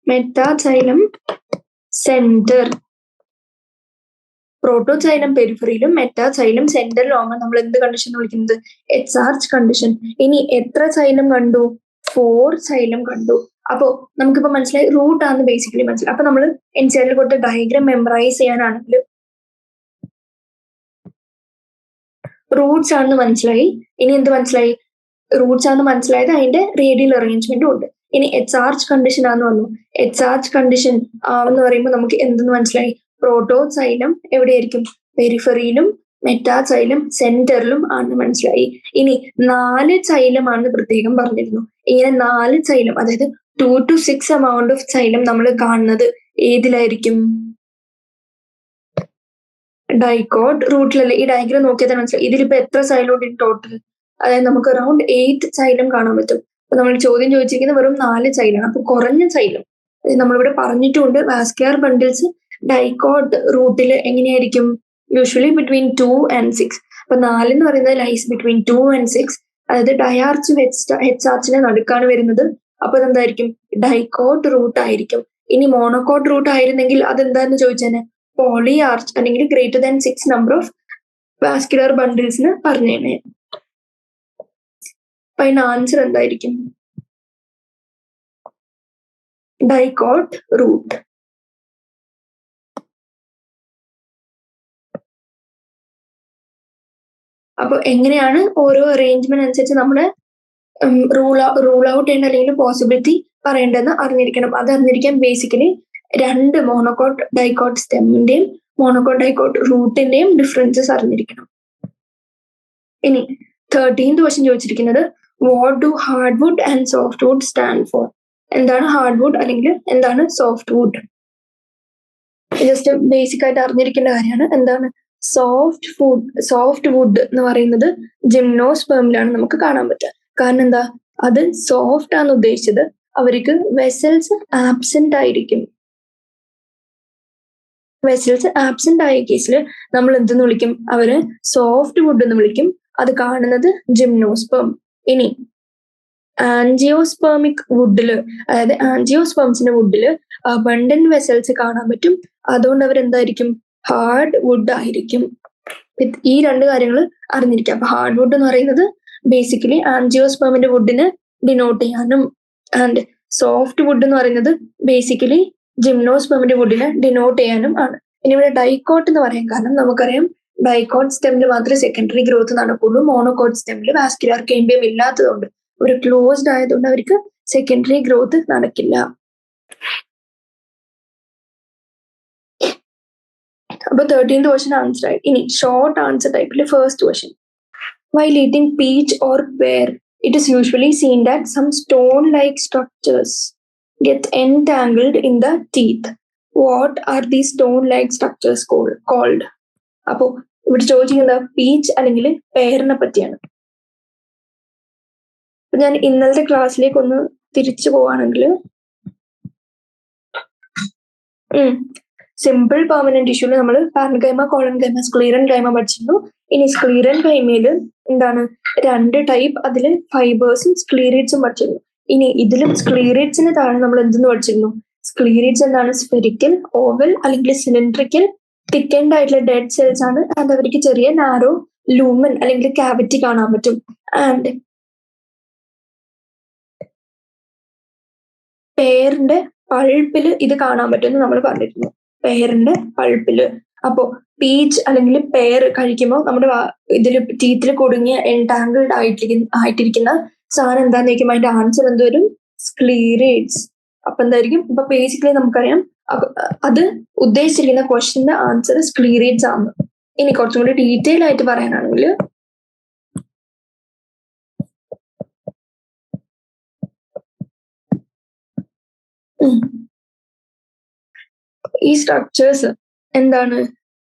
metaxylem centre. Protoxylem പെരിഫറിയിലും മെറ്റാസൈലം സെന്ററിലുമാണ് നമ്മൾ എന്ത് കണ്ടീഷൻ വിളിക്കുന്നത്? Exarch condition. ഇനി എത്ര സൈലം കണ്ടു? 4 xylem കണ്ടു. അപ്പോ നമുക്കിപ്പോ മനസ്സിലായി റൂട്ട് ആണെന്ന് ബേസിക്കലി മനസ്സിലായി. അപ്പൊ നമ്മൾ എൻസൈഡിൽ കൊടുത്ത ഡയഗ്രാം മെമ്മറൈസ് ചെയ്യാനാണെങ്കിൽ റൂട്ട്സ് ആണെന്ന് മനസ്സിലായി. ഇനി എന്ത് മനസ്സിലായി? റൂട്ട്സ് ആണെന്ന് മനസ്സിലായത് അതിന്റെ റേഡിയൽ അറേഞ്ച്മെന്റും ഉണ്ട്. ഇനി എക്സാർച്ച് കണ്ടീഷൻ ആണെന്ന് വന്നു. എക്സാർച്ച് കണ്ടീഷൻ ആണെന്ന് പറയുമ്പോൾ നമുക്ക് എന്തെന്ന് മനസ്സിലായി? പ്രോട്ടോസൈലം എവിടെയായിരിക്കും? പെരിഫറിയിലും മെറ്റാസൈലം സെന്ററിലും ആണെന്ന് മനസ്സിലായി. ഇനി 4 xylem ആണെന്ന് പ്രത്യേകം പറഞ്ഞിരുന്നു. ഇങ്ങനെ 4 xylem, അതായത് 2 to 6 amount ഓഫ് xylem നമ്മൾ കാണുന്നത് ഏതിലായിരിക്കും? ഡൈക്കോട്ട് റൂട്ടിലല്ലേ? ഈ ഡയഗ്രാം നോക്കിയാൽ മനസ്സിലായി ഇതിലിപ്പോ എത്ര സൈലം ഉണ്ട് ടോട്ടൽ? അതായത് നമുക്ക് അറൌണ്ട് 8 xylem കാണാൻ പറ്റും. അപ്പൊ നമ്മൾ ചോദ്യം ചോദിച്ചിരിക്കുന്നത് വെറും 4 xylem ആണ്. അപ്പൊ കുറഞ്ഞ xylem നമ്മളിവിടെ പറഞ്ഞിട്ടുണ്ട്. വാസ്കുലർ ബണ്ടിൽസ് ഡൈക്കോട്ട് റൂട്ടിൽ എങ്ങനെയായിരിക്കും? Usually between 2 and 6. അപ്പൊ 4 എന്ന് പറയുന്നത് ലൈസ് ബിറ്റ്വീൻ 2 and 6. അതായത് ഡയാർച്ചും എക്സാർച്ചിന്റെ നടുക്കാണ് വരുന്നത്. അപ്പൊ അതെന്തായിരിക്കും? ഡൈക്കോട്ട് റൂട്ട് ആയിരിക്കും. ഇനി മോണോകോട്ട് റൂട്ട് ആയിരുന്നെങ്കിൽ അതെന്താന്ന് ചോദിച്ചാൽ പോളി ആർച്ച് അല്ലെങ്കിൽ greater than 6 number of vascular ബണ്ടിൽസിന് പറഞ്ഞേനെ. അപ്പൊ അതിന് ആൻസർ എന്തായിരിക്കും? Dicot root. അപ്പൊ എങ്ങനെയാണ് ഓരോ അറേഞ്ച്മെന്റ് അനുസരിച്ച് നമ്മള് റൂൾ ഔട്ട് ചെയ്യേണ്ട അല്ലെങ്കിൽ പോസിബിലിറ്റി പറയേണ്ടതെന്ന് അറിഞ്ഞിരിക്കണം. അത് അറിഞ്ഞിരിക്കാൻ ബേസിക്കലി 2 മോണോകോട്ട് ഡൈക്കോട്ട് സ്റ്റെമ്മിന്റെയും മോണോകോട്ട് ഡൈക്കോട്ട് റൂട്ടിന്റെയും ഡിഫറൻസസ് അറിഞ്ഞിരിക്കണം. ഇനി 13th ക്വസ്റ്റ്യൻ ചോദിച്ചിരിക്കുന്നത് what do hardwood and soft wood stand for? എന്താണ് ഹാർഡ്വുഡ് അല്ലെങ്കിൽ എന്താണ് സോഫ്റ്റ് വുഡ്? ജസ്റ്റ് ബേസിക് ആയിട്ട് അറിഞ്ഞിരിക്കേണ്ട കാര്യമാണ്. എന്താണ് സോഫ്റ്റ് വുഡ് എന്ന് പറയുന്നത് ജിംനോസ്പേമിലാണ് നമുക്ക് കാണാൻ പറ്റുക. കാരണം എന്താ? അത് സോഫ്റ്റ് ആണ് ഉദ്ദേശിച്ചത്. അവർക്ക് വെസൽസ് ആബ്സെന്റ് ആയിരിക്കും. വെസൽസ് ആബ്സെന്റ് ആയ കേസിൽ നമ്മൾ എന്തെന്ന് വിളിക്കും? അവര് സോഫ്റ്റ് വുഡ് എന്ന് വിളിക്കും. അത് കാണുന്നത് ജിംനോസ്പേം. ഇനി ആൻജിയോസ്പെർമിക് വുഡില്, അതായത് ആൻജിയോസ്പെർംസിന്റെ വുഡില് അബണ്ടന്റ് വെസൽസ് കാണാൻ പറ്റും. അതുകൊണ്ട് അവരെന്തായിരിക്കും? ഹാർഡ് വുഡ് ആയിരിക്കും. ഈ രണ്ട് കാര്യങ്ങൾ അറിഞ്ഞിരിക്കുക. അപ്പൊ ഹാർഡ് വുഡ് എന്ന് പറയുന്നത് ബേസിക്കലി ആൻജിയോസ്പെർമിന്റെ വുഡിനെ ഡിനോട്ട് ചെയ്യാനും, ആൻഡ് സോഫ്റ്റ് വുഡ് എന്ന് പറയുന്നത് ബേസിക്കലി ജിംനോസ്പെർമിന്റെ വുഡിനെ ഡിനോട്ട് ചെയ്യാനും ആണ്. ഇനി ഇവിടെ ഡൈക്കോട്ട് എന്ന് പറയാൻ കാരണം നമുക്കറിയാം ഡൈക്കോട്ട് സ്റ്റെമിൽ മാത്രമേ സെക്കൻഡറി ഗ്രോത്ത് നടക്കുള്ളൂ. മോണോകോട്ട് സ്റ്റെമിൽ വാസ്കുലർ കേമ്പിയം ഇല്ലാത്തതുകൊണ്ട്, ഒരു ക്ലോസ്ഡ് ആയതുകൊണ്ട് അവർക്ക് സെക്കൻഡറി ഗ്രോത്ത് നടക്കില്ല. അപ്പൊ 13th ക്വസ്റ്റ്യൻ ആൻസർ ആയി. ഇനി ഷോർട്ട് ആൻസർ ടൈപ്പില് first question, while eating peach or pear, it is usually seen that some stone-like structures get entangled in the teeth. What are these stone-like structures called? അപ്പോ ഇവിടെ ചോദിച്ചിരിക്കുന്നത് peach അല്ലെങ്കിൽ പെയറിനെ പറ്റിയാണ്. ഞാൻ ഇന്നലത്തെ ക്ലാസ്സിലേക്ക് ഒന്ന് തിരിച്ചു പോവാണെങ്കിൽ സിമ്പിൾ പെർമനന്റ് ടിഷ്യൂല് നമ്മൾ പാരൻകൈമ, കോളൻകൈമ, സ്ക്ലീറൻകൈമ പഠിച്ചിരുന്നു. ഇനി സ്ക്ലീറൻകൈമയില് എന്താണ് രണ്ട് ടൈപ്പ്, അതിൽ ഫൈബേഴ്സും സ്ക്ലീറേറ്റ്സും പഠിച്ചിരുന്നു. ഇനി ഇതിലും സ്ക്ലീറേറ്റ്സിന് താഴെ നമ്മൾ എന്തെന്ന് പഠിച്ചിരുന്നു? സ്ക്ലീറേറ്റ്സ് എന്താണ്? സ്ഫെറിക്കൽ, ഓവൽ അല്ലെങ്കിൽ സിലിണ്ട്രിക്കൽ തിക്കൻഡ് ആയിട്ടുള്ള ഡെഡ് സെൽസ് ആണ്. ആൻഡ് അവർക്ക് ചെറിയ നാരോ ലൂമൻ അല്ലെങ്കിൽ കാവിറ്റി കാണാൻ പറ്റും. ആൻഡ് പെയറിന്റെ പൾപ്പില് ഇത് കാണാൻ പറ്റുമെന്ന് നമ്മൾ പറഞ്ഞിരുന്നു. പെയറിന്റെ പൾപ്പില്. അപ്പോ പീച്ച് അല്ലെങ്കിൽ പെയർ കഴിക്കുമ്പോൾ നമ്മുടെ ഇതിൽ ടീത്തിൽ കുടുങ്ങിയ എൻടാങ്കിൾഡ് ആയിട്ടിരിക്കുന്ന സാധനം എന്താന്ന് ചോദിക്കുമ്പോൾ അതിന്റെ ആൻസർ എന്തുവരും? സ്ക്ലീറേറ്റ്സ്. അപ്പൊ എന്തായിരിക്കും? ഇപ്പൊ ബേസിക്കലി നമുക്കറിയാം അത് ഉദ്ദേശിച്ചിരിക്കുന്ന ക്വസ്റ്റ്യന്റെ ആൻസർ സ്ക്ലീറേറ്റ്സ് ആണ്. ഇനി കുറച്ചും കൂടി ഡീറ്റെയിൽ ആയിട്ട് പറയാനാണെങ്കിൽ ഈ സ്ട്രക്ചേഴ്സ് എന്താണ്?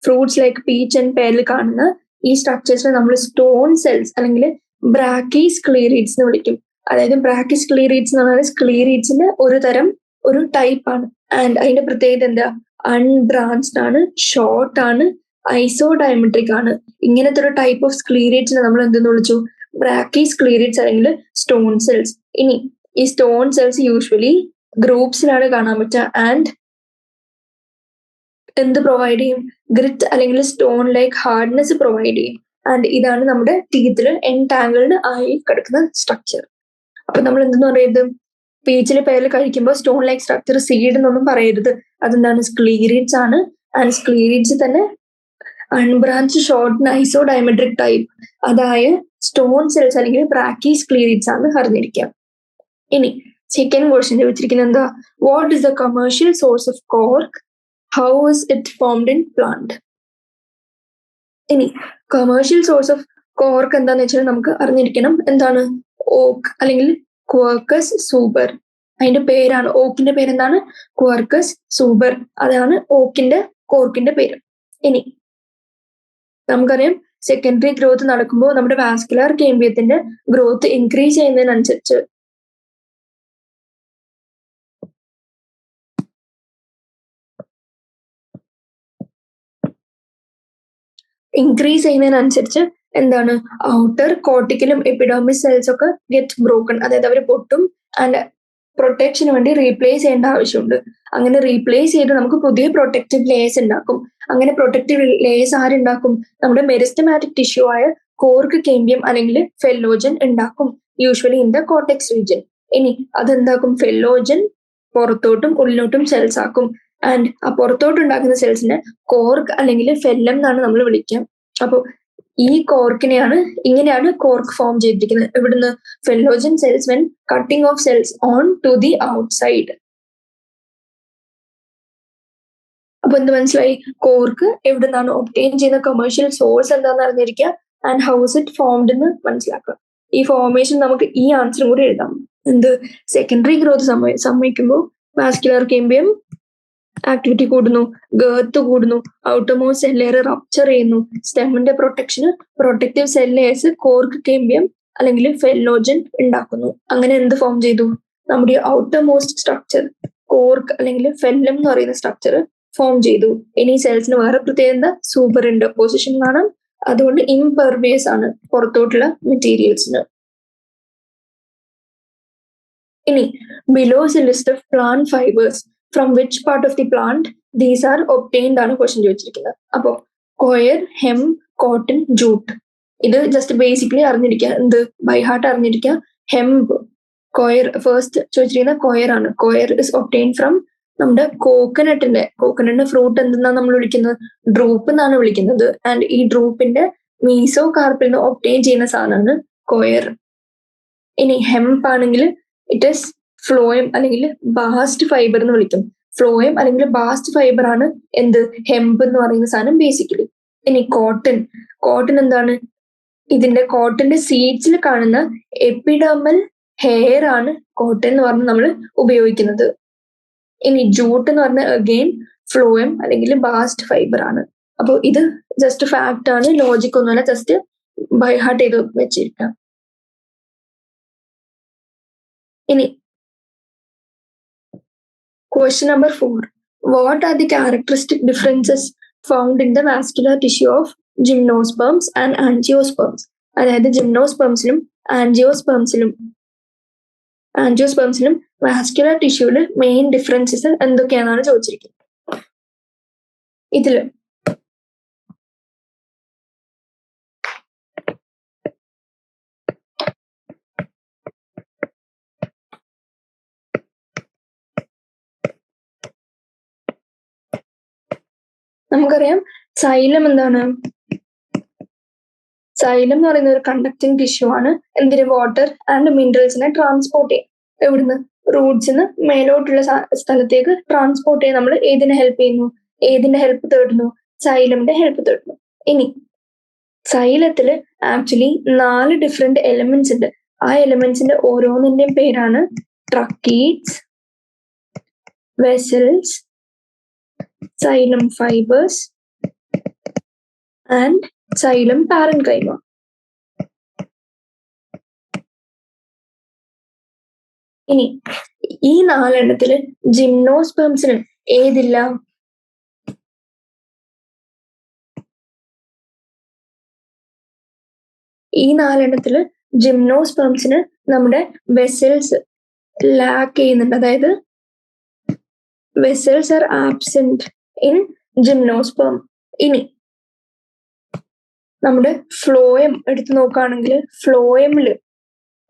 ഫ്രൂട്ട്സ് ലൈക്ക് പീച്ച് ആൻഡ് പെയറിൽ കാണുന്ന ഈ സ്ട്രക്ചേഴ്സിനെ നമ്മൾ സ്റ്റോൺ സെൽസ് അല്ലെങ്കിൽ ബ്രാക്കി സ്ക്ലീറേറ്റ്സ് എന്ന് വിളിക്കും. അതായത് ബ്രാക്കി സ്ക്ലീറേറ്റ്സ് എന്ന് പറഞ്ഞാൽ സ്ക്ലീറേറ്റ്സിന്റെ ഒരു ടൈപ്പ് ആണ്. ആൻഡ് അതിന്റെ പ്രത്യേകത എന്താ? അൺബ്രാഞ്ച്ഡ് ആണ്, ഷോർട്ട് ആണ്, ഐസോഡയമെട്രിക് ആണ്. ഇങ്ങനത്തെ ഒരു ടൈപ്പ് ഓഫ് സ്ക്ലീറേറ്റ്സിനെ നമ്മൾ എന്തെന്ന് വിളിച്ചു? ബ്രാക്കി സ്ക്ലീറേറ്റ്സ് അല്ലെങ്കിൽ സ്റ്റോൺ സെൽസ്. ഇനി ഈ സ്റ്റോൺ സെൽസ് യൂഷ്വലി ഗ്രൂപ്പ്സിലാണ് കാണാൻ പറ്റുക. ആൻഡ് എന്ത് പ്രൊവൈഡ് ചെയ്യും? ഗ്രിറ്റ് അല്ലെങ്കിൽ സ്റ്റോൺ ലൈക്ക് ഹാർഡ്നെസ് പ്രൊവൈഡ് ചെയ്യും. ആൻഡ് ഇതാണ് നമ്മുടെ ടീത്തിൽ എൻടാങ്കിൾഡ് ആയി കിടക്കുന്ന സ്ട്രക്ചർ. അപ്പൊ നമ്മൾ എന്തെന്ന് പറയരുത്? പീച്ചിൽ പേരിൽ കഴിക്കുമ്പോൾ സ്റ്റോൺ ലൈക്ക് സ്ട്രക്ചർ സീഡ് എന്നൊന്നും പറയരുത്. അതെന്താണ്? സ്ക്ലീറേറ്റ്സ് ആണ്. ആൻഡ് സ്ക്ലീറേറ്റ്സ് തന്നെ അൺബ്രാഞ്ച് ഷോർട്ട് ഐസോഡയമെട്രിക് ടൈപ്പ്, അതായത് സ്റ്റോൺ സെൽസ് അല്ലെങ്കിൽ ബ്രാക്കി സ്ക്ലീറേറ്റ്സ് ആണ് അറിഞ്ഞിരിക്കുക. ഇനി സെക്കൻഡ് ക്വസ്റ്റ്യൻ ചോദിച്ചിരിക്കുന്നത് എന്താ? What is the commercial source of cork? How is it formed in plant? ഇനി കമേഴ്ഷ്യൽ സോഴ്സ് ഓഫ് കോർക്ക് എന്താന്ന് വെച്ചാൽ നമുക്ക് അറിഞ്ഞിരിക്കണം. എന്താണ്? ഓക്ക് അല്ലെങ്കിൽ ക്വർക്കസ് സൂപ്പർ. അതിന്റെ പേരാണ്, ഓക്കിന്റെ പേരെന്താണ്? Quercus super. അതാണ് കോർക്കിന്റെ പേര്. ഇനി നമുക്കറിയാം സെക്കൻഡറി ഗ്രോത്ത് നടക്കുമ്പോൾ നമ്മുടെ വാസ്കുലർ കേമ്പിയത്തിന്റെ ഗ്രോത്ത് ഇൻക്രീസ് ചെയ്യുന്നതിനനുസരിച്ച് എന്താണ്? ഔട്ടർ കോർട്ടിക്കലും എപ്പിഡോമിസ് സെൽസ് ഒക്കെ ഗെറ്റ് ബ്രോക്കൺ, അതായത് അവർ പൊട്ടും. ആൻഡ് പ്രൊട്ടക്ഷന് വേണ്ടി റീപ്ലേസ് ചെയ്യേണ്ട ആവശ്യമുണ്ട്. അങ്ങനെ റീപ്ലേസ് ചെയ്ത് നമുക്ക് പുതിയ പ്രൊട്ടക്റ്റീവ് ലേയേഴ്സ് ഉണ്ടാക്കും. അങ്ങനെ പ്രൊട്ടക്റ്റീവ് ലേയേഴ്സ് ആരുണ്ടാക്കും? നമ്മുടെ മെരിസ്റ്റമാറ്റിക് ടിഷ്യൂ ആയ കോർക്ക് കേമ്പിയം അല്ലെങ്കിൽ ഫെല്ലോജൻ ഉണ്ടാക്കും, usually in the cortex region. ഇനി അതെന്താക്കും? ഫെല്ലോജൻ പുറത്തോട്ടും ഉള്ളിലോട്ടും സെൽസ് ആക്കും. ആൻഡ് ആ പുറത്തോട്ടുണ്ടാക്കുന്ന സെൽസിനെ കോർക്ക് അല്ലെങ്കിൽ ഫെല്ലം എന്നാണ് നമ്മൾ വിളിക്കുക. അപ്പൊ ഈ ഇങ്ങനെയാണ് കോർക്ക് ഫോം ചെയ്തിരിക്കുന്നത്. ഇവിടുന്ന് phellogen cells when cutting off cells on to the outside. അപ്പൊ എന്ത് മനസ്സിലായി? കോർക്ക് എവിടുന്നാണ് ഒബ്റ്റെയിൻ ചെയ്യുന്ന കമേഴ്ഷ്യൽ സോഴ്സ് എന്താണെന്ന് അറിഞ്ഞിരിക്കുക. And how is it formed എന്ന് മനസ്സിലാക്കുക. ഈ ഫോർമേഷൻ നമുക്ക് ഈ ആൻസറും കൂടി എഴുതാം. എന്ത്? സെക്കൻഡറി ഗ്രോത്ത് സംഭവിക്കുമ്പോൾ വാസ്കുലർ കേമ്പിയം ആക്ടിവിറ്റി കൂടുന്നു, ഗേർത്ത് കൂടുന്നു, ഔട്ടർമോസ്റ്റ് സെൽ ലെയർ റപ്ചർ ചെയ്യുന്നു, സ്റ്റെമിന്റെ protective cell layers cork cambium അല്ലെങ്കിൽ ഫെല്ലോജൻ ഉണ്ടാക്കുന്നു. അങ്ങനെ എന്ത് ഫോം ചെയ്തു? നമ്മുടെ ഔട്ടർമോസ്റ്റ് സ്ട്രക്ചർ കോർക്ക് അല്ലെങ്കിൽ ഫെല്ലം എന്ന് പറയുന്ന സ്ട്രക്ചർ ഫോം ചെയ്തു. ഇനി സെൽസിന് വേറെ പ്രത്യേകത സൂപ്പർ ഇൻഡർപോസിഷൻ കാണാം. അതുകൊണ്ട് ഇംപെർവിയസ് ആണ് പുറത്തോട്ടുള്ള മെറ്റീരിയൽസിന്. ഇനി below is A list of plant fibres from which part of the plant these are obtained ആണ് ക്വസ്റ്റ്യൻ ചോദിച്ചിരിക്കുന്നത്. അപ്പോ കൊയർ, ഹെം, കോട്ടൺ, ജൂട്ട്. ഇത് ജസ്റ്റ് ബേസിക്കലി അറിഞ്ഞിരിക്കുക, എന്ത് ബൈ ഹാർട്ട് അറിഞ്ഞിരിക്കുക. ഹെംപ്, കൊയർ, ഫസ്റ്റ് ചോദിച്ചിരിക്കുന്ന കൊയർ ആണ്. കൊയർ ഇസ് ഒപ്റ്റെയിൻ ഫ്രം നമ്മുടെ കോക്കനട്ടിന്റെ ഫ്രൂട്ട് എന്തെന്നാണ് നമ്മൾ വിളിക്കുന്നത്, ഡ്രൂപ്പ് എന്നാണ് വിളിക്കുന്നത്. ആൻഡ് ഈ ഡ്രൂപ്പിന്റെ മീസോ കാർപ്പിൽ നിന്ന് ഒപ്റ്റെയിൻ ചെയ്യുന്ന സാധനമാണ് കൊയർ. ഇനി ഹെംപ് ആണെങ്കിൽ ഇറ്റ് ഇസ് ഫ്ലോയം അല്ലെങ്കിൽ ബാസ്റ്റ് ഫൈബർ എന്ന് വിളിക്കും. ഫ്ലോയം അല്ലെങ്കിൽ ബാസ്റ്റ് ഫൈബർ ആണ് എന്ത്, ഹെംപ് എന്ന് പറയുന്ന സാധനം ബേസിക്കലി. ഇനി കോട്ടൺ എന്താണ്, ഇതിന്റെ കോട്ടന്റെ സീഡ്സിൽ കാണുന്ന എപ്പിഡർമൽ ഹെയർ ആണ് കോട്ടൺ എന്ന് പറഞ്ഞ് നമ്മൾ ഉപയോഗിക്കുന്നത്. ഇനി ജൂട്ട് എന്ന് പറഞ്ഞ അഗെയിൻ ഫ്ലോയം അല്ലെങ്കിൽ ബാസ്റ്റ് ഫൈബർ ആണ്. അപ്പോൾ ഇത് ജസ്റ്റ് ഫാക്ട് ആണ്, ലോജിക് ഒന്നുമല്ല, ജസ്റ്റ് ബൈ ഹാർട്ട് ചെയ്ത് വെച്ചിരിക്കാം. ഇനി question number 4. What are the characteristic differences found in the vascular tissue of gymnosperms and angiosperms? അതായത് ജിംനോസ്പെംസിലും ആൻജിയോസ്പെംസിലും വാസ്കുലർ ടിഷ്യൂല് മെയിൻ ഡിഫറൻസസ് എന്തൊക്കെയാണെന്നാണ് ചോദിച്ചിരിക്കുന്നത്. ഇതില് നമുക്കറിയാം സൈലം എന്താണ്, സൈലം എന്ന് പറയുന്ന ഒരു കണ്ടക്ടിങ് ടിഷ്യൂ ആണ്. എന്തിന്, വാട്ടർ ആൻഡ് മിനറൽസിനെ ട്രാൻസ്പോർട്ട് ചെയ്യും. എവിടുന്ന്, റൂട്ട്സിന്ന് മേലോട്ടുള്ള സ്ഥലത്തേക്ക് ട്രാൻസ്പോർട്ട് ചെയ്യാൻ നമ്മൾ ഏതിനെ ഹെൽപ്പ് ചെയ്യുന്നു, ഏതിന്റെ ഹെൽപ്പ് തേടുന്നു, സൈലമിന്റെ ഹെൽപ്പ് തേടുന്നു. ഇനി സൈലത്തില് ആക്ച്വലി 4 ഡിഫറെന്റ് എലിമെന്റ്സ് ഉണ്ട്. ആ എലിമെന്റ്സിന്റെ ഓരോന്നിന്റെയും പേരാണ് ട്രക്കീറ്റ്സ്, vessels, xylem fibers and xylem parenchyma. ഇനി ഈ 4 എണ്ണത്തില് ജിംനോസ്പെംസിന് ഏതില്ല, ഈ 4 എണ്ണത്തില് ജിംനോസ്പെംസിന് നമ്മുടെ വെസൽസ് ലാക്ക് ചെയ്യുന്നുണ്ട്. അതായത് vessels are absent in gymnosperm. ഇനി നമ്മുടെ ഫ്ലോയം എടുത്തു നോക്കുകയാണെങ്കിൽ ഫ്ലോയമില്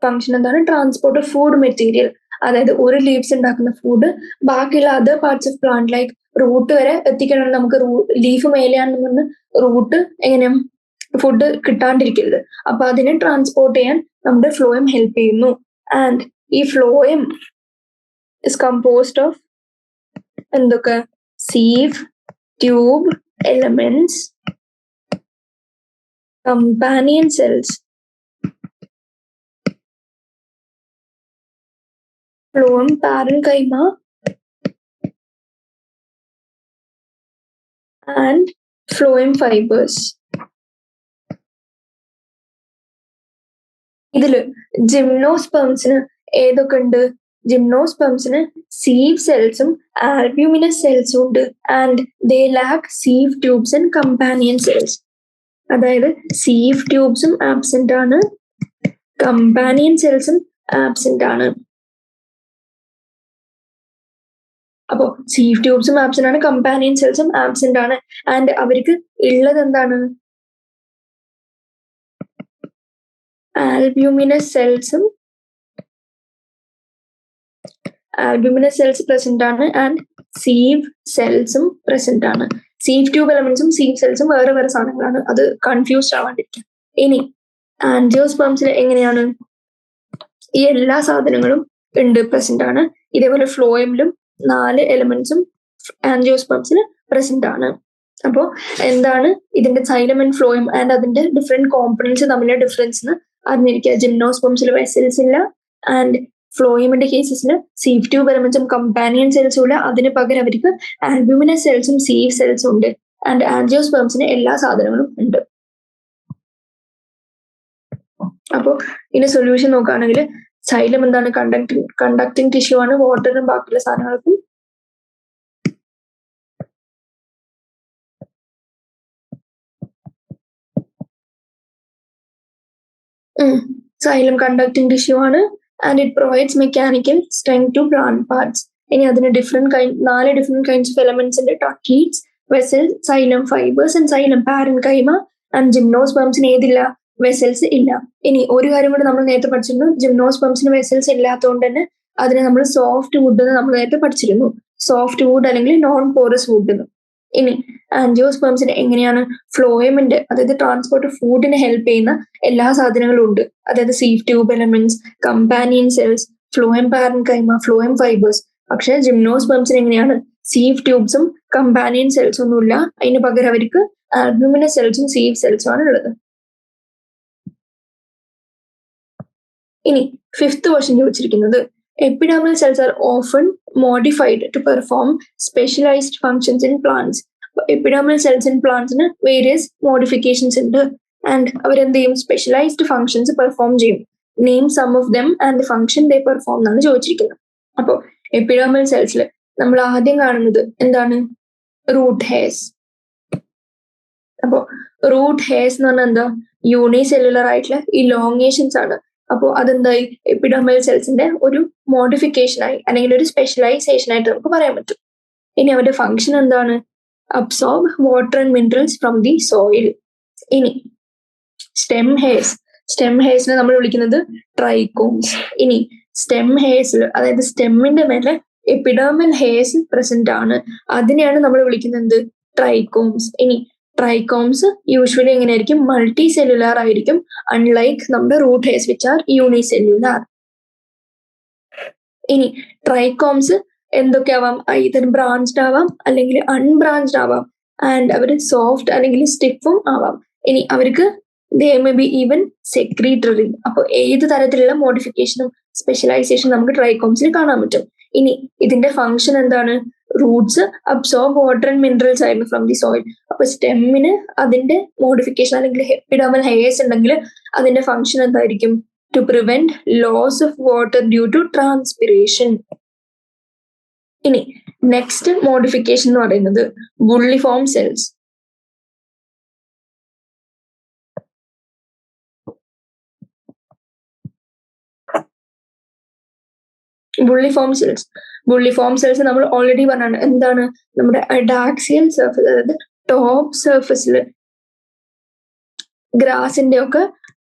ഫംഗ്ഷൻ എന്താണ്, ട്രാൻസ്പോർട്ട് ഓഫ് ഫുഡ് മെറ്റീരിയൽ. അതായത് ഒരു ലീവ്സ് ഉണ്ടാക്കുന്ന ഫുഡ് ബാക്കിയുള്ള other parts of plant like root വരെ എത്തിക്കണം. നമുക്ക് ലീഫ് മേലെയാണെന്ന് പറഞ്ഞ് റൂട്ട് എങ്ങനെ ഫുഡ് കിട്ടാണ്ടിരിക്കരുത്. അപ്പൊ അതിനെ ട്രാൻസ്പോർട്ട് ചെയ്യാൻ നമ്മുടെ ഫ്ലോയം ഹെൽപ്പ് ചെയ്യുന്നു. ആൻഡ് ഈ ഫ്ലോയം ഇസ് കമ്പോസ്ഡ് ഓഫ് എന്തൊക്കെ, sieve, tube, elements, companion cells, phloem parenchyma and phloem fibres. ഇതില് ജിംനോസ്പെംസിന് ഏതൊക്കെ ഉണ്ട്, ജിംനോസ്പെംസിന് സീവ് സെൽസും ആൽബ്യൂമിനസ് സെൽസും ഉണ്ട്. And they lack sieve tubes and companion cells. അതായത് സീവ് ട്യൂബ്സും ആബ്സെന്റ് ആണ്, കമ്പാനിയൻ സെൽസും ആബ്സെന്റ് ആണ്. അപ്പോ സീവ് ട്യൂബ്സും ആബ്സെന്റ് ആണ്, കമ്പാനിയൻ സെൽസും ആബ്സെന്റ് ആണ്. ആൻഡ് അവർക്ക് ഉള്ളത് എന്താണ്, ആൽബ്യൂമിനസ് സെൽസ് പ്രസന്റ് ആണ് ആൻഡ് സീവ് സെൽസും പ്രസന്റ് ആണ്. സീവ് ട്യൂബ് എലമെന്റ്സും സീവ് സെൽസും വേറെ വേറെ സാധനങ്ങളാണ്, അത് കൺഫ്യൂസ്ഡ് ആവാണ്ടിരിക്കും. ഇനി ആൻജിയോസ്പെംസിൽ എങ്ങനെയാണ്, ഈ എല്ലാ സാധനങ്ങളും ഉണ്ട്, പ്രസന്റ് ആണ്. ഇതേപോലെ ഫ്ലോയമിലും 4 എലമെന്റ്സും ആൻജിയോസ്പെംസിൽ പ്രസന്റ് ആണ്. അപ്പോൾ എന്താണ് ഇതിന്റെ സൈലം ആൻഡ് ഫ്ലോയം ആൻഡ് അതിന്റെ ഡിഫറെന്റ് കോമ്പണൻസ് തമ്മിലുള്ള ഡിഫറൻസ് അറിഞ്ഞിരിക്കുക. ജിംനോസ്പെംസിൽ വെസൽസ് ഇല്ല ആൻഡ് ഫ്ലോയമിന്റെ കേസസിൽ സീവ് ട്യൂബ് എലമെന്റ്സും കമ്പാനിയൻ സെൽസും ഇല്ല. അതിന് പകരം അവർക്ക് ആൽബ്യൂമിനസ് സെൽസും സീവ് സെൽസും ഉണ്ട്. ആൻഡ് ആൻജിയോസ്പെംസിന് എല്ലാ സാധനങ്ങളും ഉണ്ട്. അപ്പോൾ ഇതിന്റെ സൊല്യൂഷൻ നോക്കുകയാണെങ്കിൽ സൈലം എന്താണ്, കണ്ടക്ടിങ് ടിഷ്യൂ ആണ്, വാട്ടറിനും ബാക്കിയുള്ള സാധനങ്ങൾക്കും. സൈലം കണ്ടക്ടിങ് ടിഷ്യൂ ആണ് and it provides mechanical strength to plant parts. ഇനി അതിന് 4 ഡിഫറെന്റ് കൈൻഡ്സ് ഓഫ് എലമെന്റ്സ് ഉണ്ട്, tracheids, vessel, xylem fibres and xylem parenchyma and ജിംനോസ്പേംസിന് ഏതില്ല? വെസൽസ് ഇല്ല. ഇനി ഒരു കാര്യം കൂടി നമ്മൾ നേരത്തെ പഠിച്ചിരുന്നു, ജിംനോസ്പേംസിന് വെസൽസ് ഇല്ലാത്തതുകൊണ്ട് തന്നെ അതിനെ നമ്മൾ സോഫ്റ്റ് വുഡ് എന്ന് നമ്മൾ നേരത്തെ പഠിച്ചിരുന്നു. സോഫ്റ്റ് വുഡ് അല്ലെങ്കിൽ നോൺ പോറസ് വുഡ് എന്ന്. ഇനി ആൻജിയോസ്പേംസിന് എങ്ങനെയാണ്? ഫ്ലോയമിന്റെ, അതായത് ട്രാൻസ്പോർട്ട് ഫുഡിനെ ഹെൽപ്പ് ചെയ്യുന്ന എല്ലാ സാധനങ്ങളും ഉണ്ട്. അതായത് sieve tube elements, companion cells, phloem parenchyma, phloem fibres. പക്ഷെ ജിംനോസ്പേംസിന് എങ്ങനെയാണ്? സീവ് ട്യൂബ്സും കമ്പാനിയൻ സെൽസും ഒന്നുമില്ല. അതിന് പകരം അവർക്ക് ആൽബുമിനസ് സെൽസും സീവ് സെൽസും ആണ് ഉള്ളത്. ഇനി 5th ക്വസ്റ്റ്യൻ ചോദിച്ചിരിക്കുന്നത്, epidermal cells are often modified to perform specialised functions in plants. Epidermal cells in പ്ലാന്റ്സിന് വേരിയസ് മോഡിഫിക്കേഷൻസ് ഉണ്ട് ആൻഡ് അവരെന്ത് ചെയ്യും? സ്പെഷ്യലൈസ്ഡ് ഫങ്ഷൻസ് പെർഫോം ചെയ്യും. Name some of them and function they perform എന്നാണ് ചോദിച്ചിരിക്കുന്നത്. അപ്പോൾ എപ്പിഡെർമൽ സെൽസിൽ നമ്മൾ ആദ്യം കാണുന്നത് എന്താണ്? Root hairs. അപ്പോൾ റൂട്ട് ഹെയർസ് എന്ന് പറഞ്ഞാൽ എന്താ? യൂണിസെല്ലുലർ ആയിട്ടുള്ള ഇലോങ്ങേഷൻസ് ആണ്. അപ്പോൾ അതെന്തായി? എപ്പിഡെർമൽ സെൽസിന്റെ ഒരു മോഡിഫിക്കേഷൻ ആയി അല്ലെങ്കിൽ ഒരു സ്പെഷ്യലൈസേഷൻ ആയിട്ട് നമുക്ക് പറയാൻ പറ്റും. ഇനി അവരുടെ ഫങ്ഷൻ എന്താണ്? Absorb water and minerals from the soil. ഇനി സ്റ്റെം ഹെയർസ്. സ്റ്റെം ഹെയർസിനെ നമ്മൾ വിളിക്കുന്നത് ട്രൈക്കോംസ്. ഇനി സ്റ്റെം ഹെയർസിൽ, അതായത് സ്റ്റെമ്മിന്റെ മേലെ എപ്പിഡെർമൽ ഹെയർസ് പ്രസന്റ് ആണ്. അതിനെയാണ് നമ്മൾ വിളിക്കുന്നത് ട്രൈക്കോംസ്. ഇനി ട്രൈക്കോംസ് യൂഷ്വലി എങ്ങനെയായിരിക്കും? മൾട്ടി സെല്ലുലാർ ആയിരിക്കും, അൺലൈക്ക് നമ്മുടെ root hairs which are unicellular. ഇനി ട്രൈക്കോംസ് എന്തൊക്കെ ആവാം? ഐദർ ബ്രാഞ്ച്ഡ് ആവാം അല്ലെങ്കിൽ അൺബ്രാഞ്ച്ഡ് ആവാം. ആൻഡ് അവർ സോഫ്റ്റ് അല്ലെങ്കിൽ സ്റ്റിഫും ആവാം. ഇനി അവർക്ക് they may be even secretory. അപ്പോൾ ഏത് തരത്തിലുള്ള മോഡിഫിക്കേഷനും സ്പെഷ്യലൈസേഷൻ നമുക്ക് ട്രൈക്കോംസിൽ കാണാൻ പറ്റും. ഇനി ഇതിന്റെ ഫങ്ഷൻ എന്താണ്? Roots absorb water and minerals ആയിരുന്നു ഫ്രം ദി സോയിൽ. അപ്പൊ സ്റ്റെമ്മിന് അതിന്റെ മോഡിഫിക്കേഷൻ അല്ലെങ്കിൽ എപ്പിഡെർമൽ ഹെയർസ് ഉണ്ടെങ്കിൽ അതിന്റെ ഫങ്ഷൻ എന്തായിരിക്കും? To prevent loss of water due to transpiration. ഇനി നെക്സ്റ്റ് മോഡിഫിക്കേഷൻ എന്ന് പറയുന്നത് bulliform cells. Bulliform cells. Bulliform cells നമ്മൾ ഓൾറെഡി പറഞ്ഞാണ്. എന്താണ്? നമ്മുടെ അഡാക്സിയൽ സർഫസ്, അതായത് ടോപ്പ് സർഫസിൽ, ഗ്രാസിന്റെ ഒക്കെ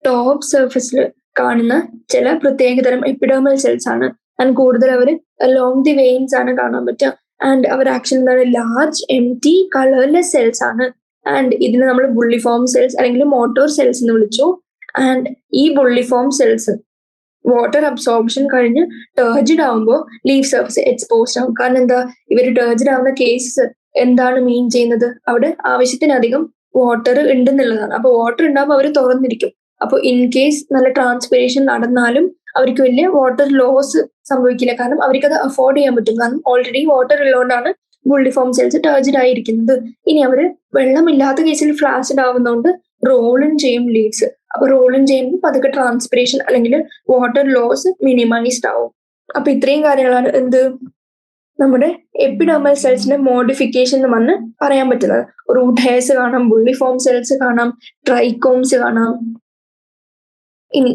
ടോപ്പ് സർഫസിൽ കാണുന്ന ചില പ്രത്യേകതരം എപ്പിഡെർമൽ സെൽസ് ആണ്. ആൻഡ് കൂടുതൽ അവർ അലോങ് ദി വെയിൻസ് ആണ് കാണാൻ പറ്റുക. ആൻഡ് അവർ ആക്ച്വലി എന്താണ്? ലാർജ് എംപ്റ്റി കളർലെസ് സെൽസ് ആണ്. ആൻഡ് ഇതിനെ നമ്മൾ ബുള്ളിഫോം സെൽസ് അല്ലെങ്കിൽ മോട്ടോർ സെൽസ് എന്ന് വിളിച്ചു. ആൻഡ് ഈ ബുള്ളിഫോം സെൽസ് വാട്ടർ അബ്സോർപ്ഷൻ കഴിഞ്ഞ് ടേർജിഡ് ആവുമ്പോൾ ലീഫ് സർഫസ് എക്സ്പോസ്ഡ് ആവും. കാരണം എന്താ? ഇവർ ടേർജിഡ് ആവുന്ന കേസസ് എന്താണ് മീൻ ചെയ്യുന്നത്? അവിടെ ആവശ്യത്തിനധികം വാട്ടർ ഉണ്ടെന്നുള്ളതാണ്. അപ്പൊ വാട്ടർ ഉണ്ടാകുമ്പോൾ അവർ തുറന്നിരിക്കും. അപ്പോൾ ഇൻ കേസ് നല്ല ട്രാൻസ്പിറേഷൻ നടന്നാലും അവർക്ക് വലിയ വാട്ടർ ലോസ് സംഭവിക്കില്ല. കാരണം അവർക്ക് അത് അഫോർഡ് ചെയ്യാൻ പറ്റും. കാരണം ഓൾറെഡി വാട്ടർ ഉള്ളതുകൊണ്ടാണ് ബുള്ളിഫോം സെൽസ് ടേർജിഡ് ആയിരിക്കുന്നത്. ഇനി അവര് വെള്ളമില്ലാത്ത കേസിൽ ഫ്ലാസിഡ് ആവുന്നതുകൊണ്ട് റോളിൻ ചെയ്യും ലീവ്സ്. അപ്പൊ റോളിൻ ചെയ്യുമ്പോൾ പതുക്കെ ട്രാൻസ്പിറേഷൻ അല്ലെങ്കിൽ വാട്ടർ ലോസ് മിനിമൈസ്ഡ് ആവും. അപ്പൊ ഇത്രയും കാര്യങ്ങളാണ് എന്ത് നമ്മുടെ എപ്പിഡെർമൽ സെൽസിന്റെ മോഡിഫിക്കേഷൻ എന്ന് പറഞ്ഞ് പറയാൻ പറ്റുന്നത്. റൂട്ട് ഹെയർസ് കാണാം, ബുള്ളിഫോം സെൽസ് കാണാം, ട്രൈക്കോംസ് കാണാം. ഇനി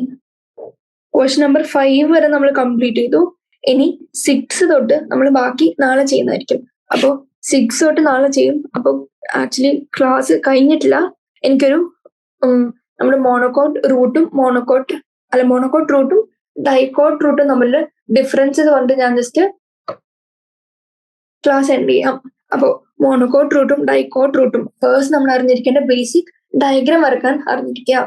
ക്വസ്റ്റ്യൻ നമ്പർ 5 വരെ നമ്മൾ കംപ്ലീറ്റ് ചെയ്തു. ഇനി 6 തൊട്ട് നമ്മൾ ബാക്കി നാളെ ചെയ്യുന്നതായിരിക്കും. അപ്പോൾ 6 തൊട്ട് നാളെ ചെയ്യും. അപ്പോൾ ആക്ച്വലി ക്ലാസ് കഴിഞ്ഞിട്ടില്ല. എനിക്കൊരു നമ്മുടെ മോണോകോട്ട് റൂട്ടും ഡൈക്കോട്ട് റൂട്ടും തമ്മിലുള്ള ഡിഫറൻസസ് കൊണ്ട് ഞാൻ ജസ്റ്റ് ക്ലാസ് എൻഡ് ചെയ്യാം. അപ്പോൾ മോണോകോട്ട് റൂട്ടും ഡൈക്കോട്ട് റൂട്ടും ഫേഴ്സ്റ്റ് നമ്മൾ അറിഞ്ഞിരിക്കേണ്ട ബേസിക് ഡയഗ്രാം വരക്കാൻ അറിഞ്ഞിരിക്കുക.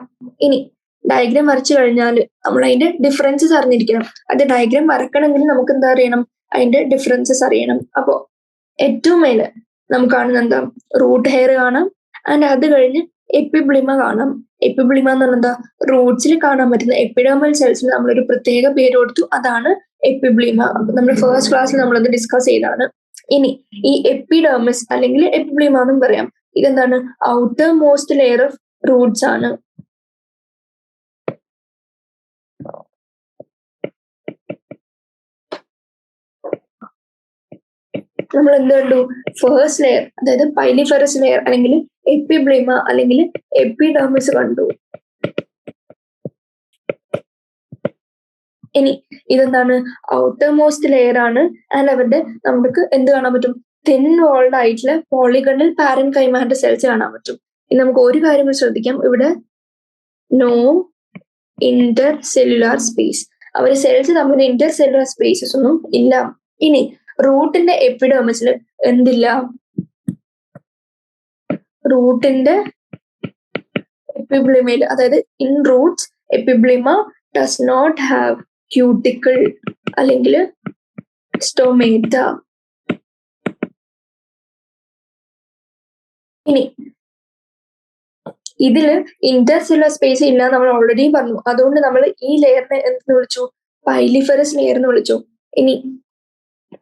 ഇനി ഡയഗ്രാം വരച്ചു കഴിഞ്ഞാൽ നമ്മൾ അതിന്റെ ഡിഫറൻസസ് അറിഞ്ഞിരിക്കണം. അത് ഡയഗ്രാം വരക്കണമെങ്കിൽ നമുക്ക് എന്താ അറിയണം? അതിന്റെ ഡിഫറൻസസ് അറിയണം. അപ്പോൾ ഏറ്റവും മേലെ നമുക്ക് കാണുന്ന എന്താ? റൂട്ട് ഹെയർ കാണാം. ആൻഡ് അത് കഴിഞ്ഞ് എപ്പിബ്ലിമ കാണാം. എപ്പിബ്ലിമ എന്ന് പറഞ്ഞാൽ എന്താ? റൂട്ട്സിൽ കാണാൻ പറ്റുന്ന എപ്പിഡെർമൽ സെൽസിന് നമ്മളൊരു പ്രത്യേക പേര് കൊടുത്തു, അതാണ് എപ്പിബ്ലിമ. നമ്മൾ ഫസ്റ്റ് ക്ലാസ്സിൽ നമ്മളത് ഡിസ്കസ് ചെയ്താണ്. ഇനി ഈ എപ്പിഡെർമിസ് അല്ലെങ്കിൽ എപ്പിബ്ലിമ എന്നും പറയാം. ഇതെന്താണ്? Outer most layer of Roots ആണ്. നമ്മൾ എന്ത് കണ്ടു? ഫസ്റ്റ് ലെയർ, അതായത് പൈലിഫെറസ് ലെയർ അല്ലെങ്കിൽ എപ്പിബ്ലിമ അല്ലെങ്കിൽ എപ്പിഡെർമിസ് കണ്ടു. ഇനി ഇതെന്താണ്? ഔട്ടർ മോസ്റ്റ് ലെയർ ആണ്. ആൻഡ് അവരുടെ നമുക്ക് എന്ത് കാണാൻ പറ്റും? തിൻ വോൾഡ് ആയിട്ടുള്ള പോളിഗണൽ പാരൻകൈമാന്റെ സെൽസ് കാണാൻ പറ്റും. ഇനി നമുക്ക് ഒരു കാര്യം കൂടി ശ്രദ്ധിക്കാം, ഇവിടെ നോ ഇന്റർ സെല്ലുലാർ സ്പേസ്, അവര് സെൽസ് തമ്മിൽ ഇന്റർ സെല്ലുലാർ സ്പേസസ് ഒന്നും ഇല്ല. ഇനി റൂട്ടിന്റെ എപ്പിഡെർമിസിൽ എന്തില്ല? റൂട്ടിന്റെ എപ്പിബ്ലിമയിൽ, അതായത് in roots epiblema does not have cuticle അല്ലെങ്കിൽ സ്റ്റോമേറ്റ. ഇനി ഇതില് ഇന്റർസെല്ലുലാർ സ്പേസ് ഇല്ല നമ്മൾ ഓൾറെഡി പറഞ്ഞു. അതുകൊണ്ട് നമ്മൾ ഈ ലെയറിനെ എന്തെന്ന് വിളിച്ചു? പൈലിഫറസ് ലെയർ എന്ന് വിളിച്ചു. ഇനി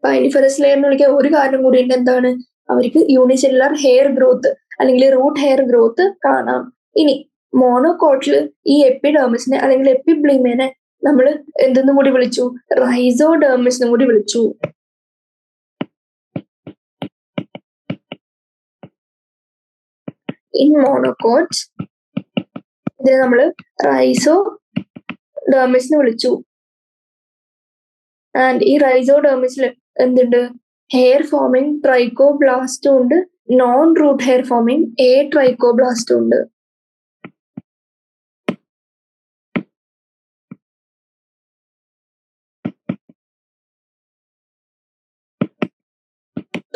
പൈലിഫറസ് ലെയർ എന്ന് വിളിക്കാൻ ഒരു കാരണം കൂടി ഉണ്ട്. എന്താണ്? അവർക്ക് യൂണിസെല്ലുലാർ ഹെയർ ഗ്രോത്ത് അല്ലെങ്കിൽ റൂട്ട് ഹെയർ ഗ്രോത്ത് കാണാം. ഇനി മോണോകോട്ടില് ഈ എപ്പിഡെർമിസിനെ അല്ലെങ്കിൽ എപ്പിബ്ലിമേനെ നമ്മൾ എന്തെന്നും കൂടി വിളിച്ചു? റൈസോഡെർമിസ് എന്നും കൂടി വിളിച്ചു. ഇൻ മോണോകോട്ട്സ് ഇതിനെ നമ്മൾ റൈസോഡെർമിസ് എന്ന് വിളിച്ചു. ആൻഡ് ഈ റൈസോഡെർമിസിൽ എന്തുണ്ട്? ഹെയർ ഫോമിംഗ് ട്രൈക്കോബ്ലാസ്റ്റും ഉണ്ട്, non root hair forming a ട്രൈക്കോബ്ലാസ്റ്റും ഉണ്ട്.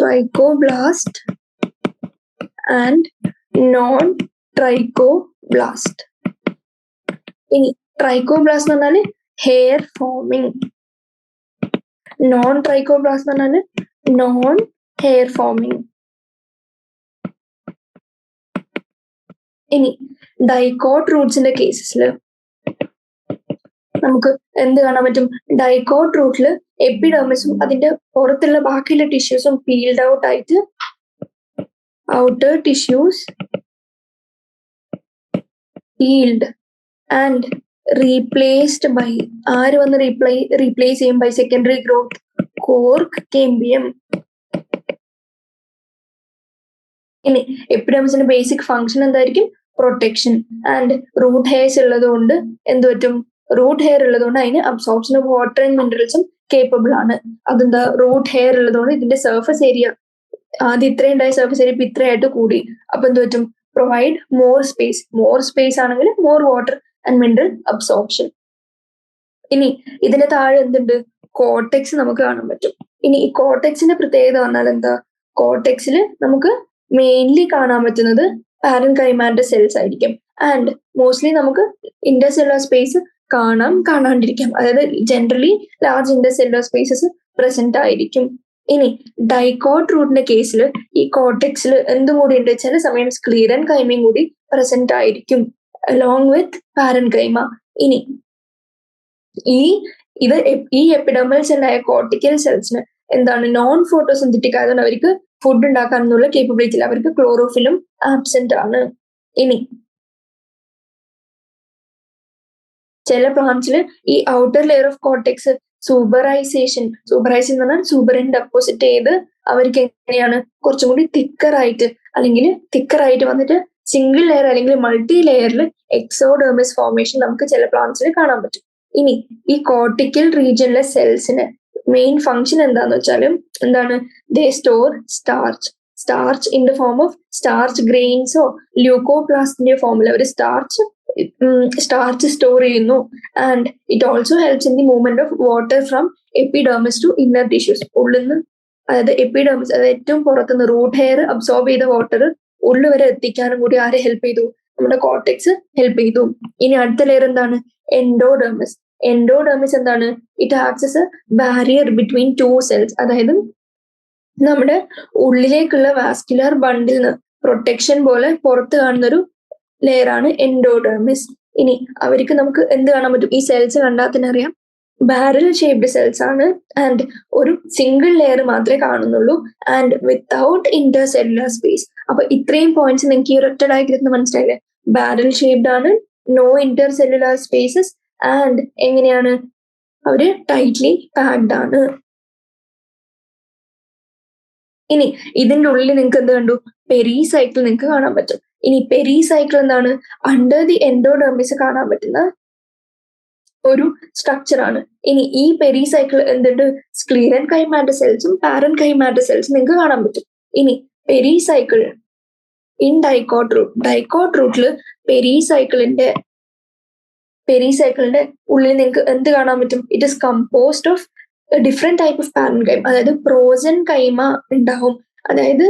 Trichoblast and non trichoblast. ഇനി ട്രൈക്കോബ്ലാസ്റ്റ് എന്ന് പറഞ്ഞാല് ഹെയർ ഫോമിംഗ്, നോൺ ട്രൈക്കോബ്ലാസ്റ്റ് എന്ന് പറഞ്ഞാല് നോൺ ഹെയർ ഫോമിംഗ്. ഇനി ഡൈക്കോട്ട് റൂട്ട്സിന്റെ കേസസിൽ നമുക്ക് എന്ത് കാണാൻ പറ്റും? ഡൈക്കോട്ട് റൂട്ടില് എപ്പിഡെർമിസും അതിന്റെ പുറത്തുള്ള ബാക്കിയുള്ള ടിഷ്യൂസും പീൽഡ് ഔട്ട് ആയിട്ട് outer tissues peeled and replaced by, ആര് വന്ന് റീപ്ലേസ് ചെയ്യും? By secondary growth cork cambium. ഇനി എപ്പിഡെർമിസിന്റെ ബേസിക് ഫംഗ്ഷൻ എന്തായിരിക്കും? പ്രൊട്ടക്ഷൻ. ആൻഡ് റൂട്ട് ഹെയർസ് ഉള്ളത് കൊണ്ട് എന്ത് പറ്റും? റൂട്ട് ഹെയർ ഉള്ളതുകൊണ്ട് അതിന് അബ്സോർപ്ഷൻ ഓഫ് വാട്ടർ ആൻഡ് മിനറൽസും കേപ്പബിൾ ആണ്. അതെന്താ? റൂട്ട് ഹെയർ ഉള്ളതുകൊണ്ട് ഇതിന്റെ സർഫസ് ഏരിയ ആദ്യം ഇത്രയും ഉണ്ടായ സർഫസ് ഏരിയ ഇപ്പൊ ഇത്രയായിട്ട് കൂടി. അപ്പൊ എന്ത് പറ്റും? Provide more space. More space ആണെങ്കിൽ more water and mineral absorption. ഇനി ഇതിന്റെ താഴെ എന്തുണ്ട്? കോർട്ടെക്സ് നമുക്ക് കാണാൻ പറ്റും. ഇനി ഈ കോർട്ടെക്സിന്റെ പ്രത്യേകത പറഞ്ഞാൽ എന്താ? കോർട്ടെക്സിൽ നമുക്ക് മെയിൻലി കാണാൻ പറ്റുന്നത് പാരൻകൈമാന്റെ സെൽസ് ആയിരിക്കും. ആൻഡ് മോസ്റ്റ്ലി നമുക്ക് ഇന്റർസെല്ലുലാർ സ്പേസ് കാണാണ്ടിരിക്കാം. അതായത് generally large intercellular spaces present ആയിരിക്കും. ഇനി ഡൈക്കോട്ട് റൂട്ടിന്റെ കേസിൽ ഈ കോർട്ടെക്സിൽ എന്തും കൂടി ഉണ്ട്? ചില സമയം സ്ക്ലീറൻ കൈമയും കൂടി പ്രസന്റ് ആയിരിക്കും അലോങ് വിത്ത് പാരൻകൈമ. ഇനി ഈ എപ്പിഡെർമൽ സെല്ലായ കോർട്ടിക്കൽ സെൽസിന് എന്താണ്? നോൺ ഫോട്ടോസിന്തറ്റിക് ആയതുകൊണ്ട് അവർക്ക് ഫുഡ് ഉണ്ടാക്കാനുള്ള കേപ്പബിലിറ്റി ഇല്ല, അവർക്ക് ക്ലോറോഫിലും ആബ്സെന്റ് ആണ്. ഇനി ചില പ്ലാന്റ്സിൽ ഈ ഔട്ടർ ലെയർ ഓഫ് കോർട്ടെക്സ് സൂപ്പറൈസേഷൻ എന്ന് പറഞ്ഞാൽ സൂപ്പറിൻ ഡെപ്പോസിറ്റ് ചെയ്ത് അവർക്ക് എങ്ങനെയാണ് കുറച്ചും കൂടി തിക്കറായിട്ട് വന്നിട്ട് സിംഗിൾ ലെയർ അല്ലെങ്കിൽ മൾട്ടി ലെയറിൽ എക്സോഡെർമിസ് ഫോർമേഷൻ നമുക്ക് ചില പ്ലാന്റ്സിൽ കാണാൻ പറ്റും. ഇനി ഈ കോർട്ടിക്കൽ റീജിയനിലെ സെൽസിന് മെയിൻ ഫംഗ്ഷൻ എന്താന്ന് വെച്ചാലും എന്താണ്? They store starch in the form of starch ഗ്രെയിൻസോ ല്യൂക്കോപ്ലാസ്റ്റിന്റെ ഫോമിൽ അവർ സ്റ്റാർച്ച് സ്റ്റോർ ചെയ്യുന്നു. And it also helps in the movement of water from epidermis to inner tissues. ഉള്ളിന്ന്, അതായത് എപ്പിഡെർമിസ്, അതായത് ഏറ്റവും പുറത്തുനിന്ന് റൂട്ട് ഹെയർ അബ്സോർബ് ചെയ്ത വാട്ടർ ഉള്ളു വരെ എത്തിക്കാനും കൂടി ആരെ ഹെൽപ്പ് ചെയ്തു? നമ്മുടെ കോർട്ടെക്സ് ഹെൽപ്പ് ചെയ്തു. ഇനി അടുത്ത ലെയർ എന്താണ്? എൻഡോഡെർമിസ്. എൻഡോഡെർമിസ് എന്താണ്? It acts S A barrier between two cells. അതായത് നമ്മുടെ ഉള്ളിലേക്കുള്ള വാസ്കുലർ ബണ്ടിൽ നിന്ന് പ്രൊട്ടക്ഷൻ പോലെ പുറത്ത് കാണുന്ന ഒരു ലെയർ ആണ് എൻഡോഡെർമിസ്. ഇനി അവർക്ക് നമുക്ക് എന്ത് കാണാൻ പറ്റും? ഈ സെൽസ് കണ്ടാൽ തന്നെ അറിയാം ബാരൽ ഷേപ്ഡ് സെൽസ് ആണ്. ആൻഡ് ഒരു സിംഗിൾ ലെയർ മാത്രമേ കാണുന്നുള്ളൂ. And without intercellular space. അപ്പൊ ഇത്രയും പോയിന്റ്സ് നിങ്ങൾക്ക് ഈ ഒരൊറ്റ ഡയഗ്രത്തിൽ മനസ്സിലായില്ലേ? ബാരൽ ഷേപ്ഡ് ആണ്, നോ ഇന്റർസെല്ലുലാർ സ്പേസസ്, ആൻഡ് എങ്ങനെയാണ്? അവര് ടൈറ്റ്ലി പാക്ഡ് ആണ്. ഇനി ഇതിന്റെ ഉള്ളിൽ നിങ്ങൾക്ക് എന്ത് കണ്ടു? പെരിസൈക്കിൾ നിങ്ങൾക്ക് കാണാൻ പറ്റും. ഇനി പെരിസൈക്കിൾ എന്താണ്? അണ്ടർ ദി എൻഡോഡെർമിസ് കാണാൻ പറ്റുന്ന ഒരു സ്ട്രക്ചർ ആണ്. ഇനി ഈ പെരിസൈക്കിൾ എന്തുണ്ട്? സ്ക്ലീറൻ കൈമാറ്റ സെൽസും പാരൻ കൈമാറ്റ സെൽസും നിങ്ങൾക്ക് കാണാൻ പറ്റും. ഇനി പെരിസൈക്കിൾ ഇൻ ഡൈക്കോട്ട് റൂട്ടിൽ പെരിസൈക്കിളിന്റെ ഉള്ളിൽ നിങ്ങൾക്ക് എന്ത് കാണാൻ പറ്റും? It is composed of different type of parenchyma. അതായത് പ്രോസൻ കൈമ ഉണ്ടാവും. അതായത്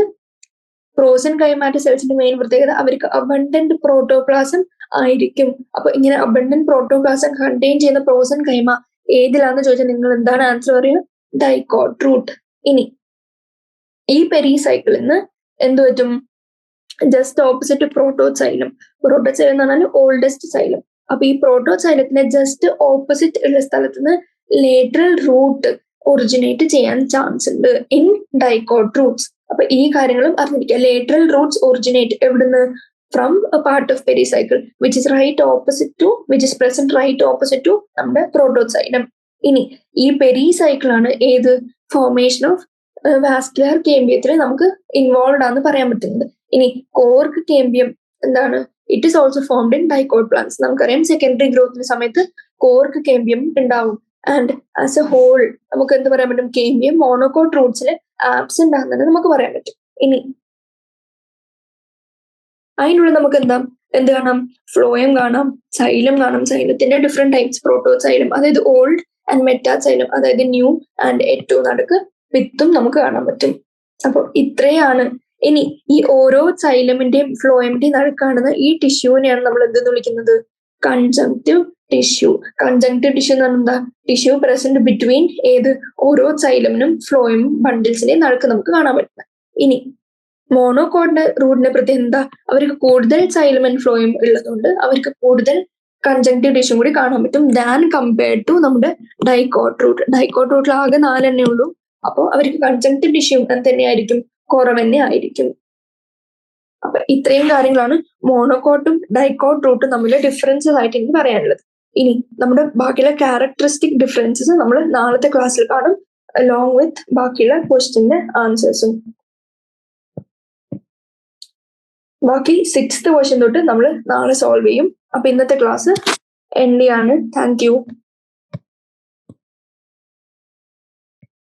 പ്രോസൻ കൈമാറ്റ സെൽസിന്റെ മെയിൻ പ്രത്യേകത അവർക്ക് അബണ്ടന്റ് പ്രോട്ടോപ്ലാസം ആയിരിക്കും. അപ്പൊ ഇങ്ങനെ അബണ്ടന്റ് പ്രോട്ടോപ്ലാസം കണ്ടെയ്ൻ ചെയ്യുന്ന പ്രോസൻ കൈമ ഏതിലാന്ന് ചോദിച്ചാൽ നിങ്ങൾ എന്താണ് ആൻസർ പറയുക? Dicot root. ഇനി ഈ പെരിസൈക്കിളിൽ നിന്ന് എന്ത് പറ്റും? ജസ്റ്റ് ഓപ്പോസിറ്റ് പ്രോട്ടോസൈലം എന്ന് പറഞ്ഞാൽ ഓൾഡസ്റ്റ് സൈലം. അപ്പൊ ഈ പ്രോട്ടോസൈലത്തിന്റെ ജസ്റ്റ് ഓപ്പോസിറ്റ് ഉള്ള സ്ഥലത്ത് നിന്ന് ലേറ്ററൽ റൂട്ട് ഒറിജിനേറ്റ് ചെയ്യാൻ ചാൻസ് ഉണ്ട് ഇൻ ഡൈക്കോട്ട് റൂട്ട്സ്. അപ്പൊ ഈ കാര്യങ്ങളും അറിഞ്ഞിരിക്കുക. ലേറ്ററൽ റൂട്ട്സ് ഒറിജിനേറ്റ് എവിടുന്ന്? From a part of pericycle which is present right opposite to നമ്മുടെ പ്രോട്ടോസൈലം. ഇനി ഈ പെരിസൈക്കിൾ ആണ് ഏത് ഫോർമേഷൻ ഓഫ് വാസ്കുലർ കേമ്പിയത്തിൽ നമുക്ക് ഇൻവോൾവ് ആണെന്ന് പറയാൻ പറ്റുന്നത്. ഇനി കോർക്ക് കേമ്പിയം എന്താണ്? It is also formed in dicot plants. നമുക്കറിയാം സെക്കൻഡറി ഗ്രോത്തിന് സമയത്ത് കോർക്ക് കേമ്പിയം ഉണ്ടാവും. ആൻഡ് ആസ് എ ഹോൾ നമുക്ക് എന്ത് പറയാൻ പറ്റും? കേമ്പിയം മോണോകോട്ട് റൂട്ട്സിൽ ആബ്സെന്റ് ആണെന്ന് നമുക്ക് പറയാൻ പറ്റും. ഇനി അതിനുള്ളിൽ നമുക്ക് എന്ത് കാണാം? ഫ്ലോയം കാണാം, സൈലം കാണാം. സൈലത്തിന്റെ ഡിഫറെന്റ് ടൈപ്സ് പ്രോട്ടോസൈലം, അതായത് ഓൾഡ് ആൻഡ് മെറ്റാസൈലം, അതായത് ന്യൂ ആൻഡ് ഏറ്റവും നടുക്ക് വിത്തും നമുക്ക് കാണാൻ പറ്റും. അപ്പൊ ഇത്രയാണ്. ഇനി ഈ ഓരോ സൈലമിന്റെയും ഫ്ലോയമിന്റെയും നടുക്കാണെന്ന് ഈ ടിഷ്യൂവിനെയാണ് നമ്മൾ എന്തെന്ന് വിളിക്കുന്നത്? കൺജങ്ക്റ്റീവ് ടിഷ്യൂ. കൺജങ്ക്റ്റീവ് ടിഷ്യൂ എന്ന് പറഞ്ഞാൽ എന്താ? ടിഷ്യൂ പ്രസന്റ് ബിറ്റ്വീൻ ഓരോ സൈലമിനും ഫ്ലോയും ബണ്ടിൽസിന്റെയും നടുക്ക് നമുക്ക് കാണാൻ പറ്റുന്നത്. ഇനി മോണോകോട്ട് റൂട്ടിനെ പ്രത്യേകം എന്താ? അവർക്ക് കൂടുതൽ സൈലം ആൻഡ് ഫ്ലോയം ഉള്ളതുകൊണ്ട് അവർക്ക് കൂടുതൽ കൺജങ്ക്റ്റീവ് ടിഷ്യൂ കൂടി കാണാൻ പറ്റും ദാൻ കമ്പയർഡ് ടു നമ്മുടെ ഡൈക്കോട്ട് റൂട്ട്. ഡൈക്കോട്ട് റൂട്ടിൽ ആകെ 4 തന്നെ ഉള്ളൂ. അപ്പോൾ അവർക്ക് കൺജങ്ക്റ്റീവ് ടിഷ്യൂ തന്നെയായിരിക്കും, കുറവ് തന്നെ ആയിരിക്കും. അപ്പൊ ഇത്രയും കാര്യങ്ങളാണ് മോണോകോട്ടും ഡൈക്കോട്ട് റൂട്ടും തമ്മിലെ ഡിഫറൻസസ് ആയിട്ട് എനിക്ക് പറയാനുള്ളത്. ഇനി നമ്മുടെ ബാക്കിയുള്ള ക്യാരക്ടറിസ്റ്റിക് ഡിഫറൻസസ് നമ്മൾ നാളത്തെ ക്ലാസ്സിൽ കാണും, അലോങ് വിത്ത് ബാക്കിയുള്ള ക്വസ്റ്റ്യന്റെ ആൻസേഴ്സും. ബാക്കി 6th ക്വസ്റ്റ്യൻ തൊട്ട് നമ്മൾ നാളെ സോൾവ് ചെയ്യും. അപ്പൊ ഇന്നത്തെ ക്ലാസ് എൻഡ് ചെയ്യാണ്. Thank you.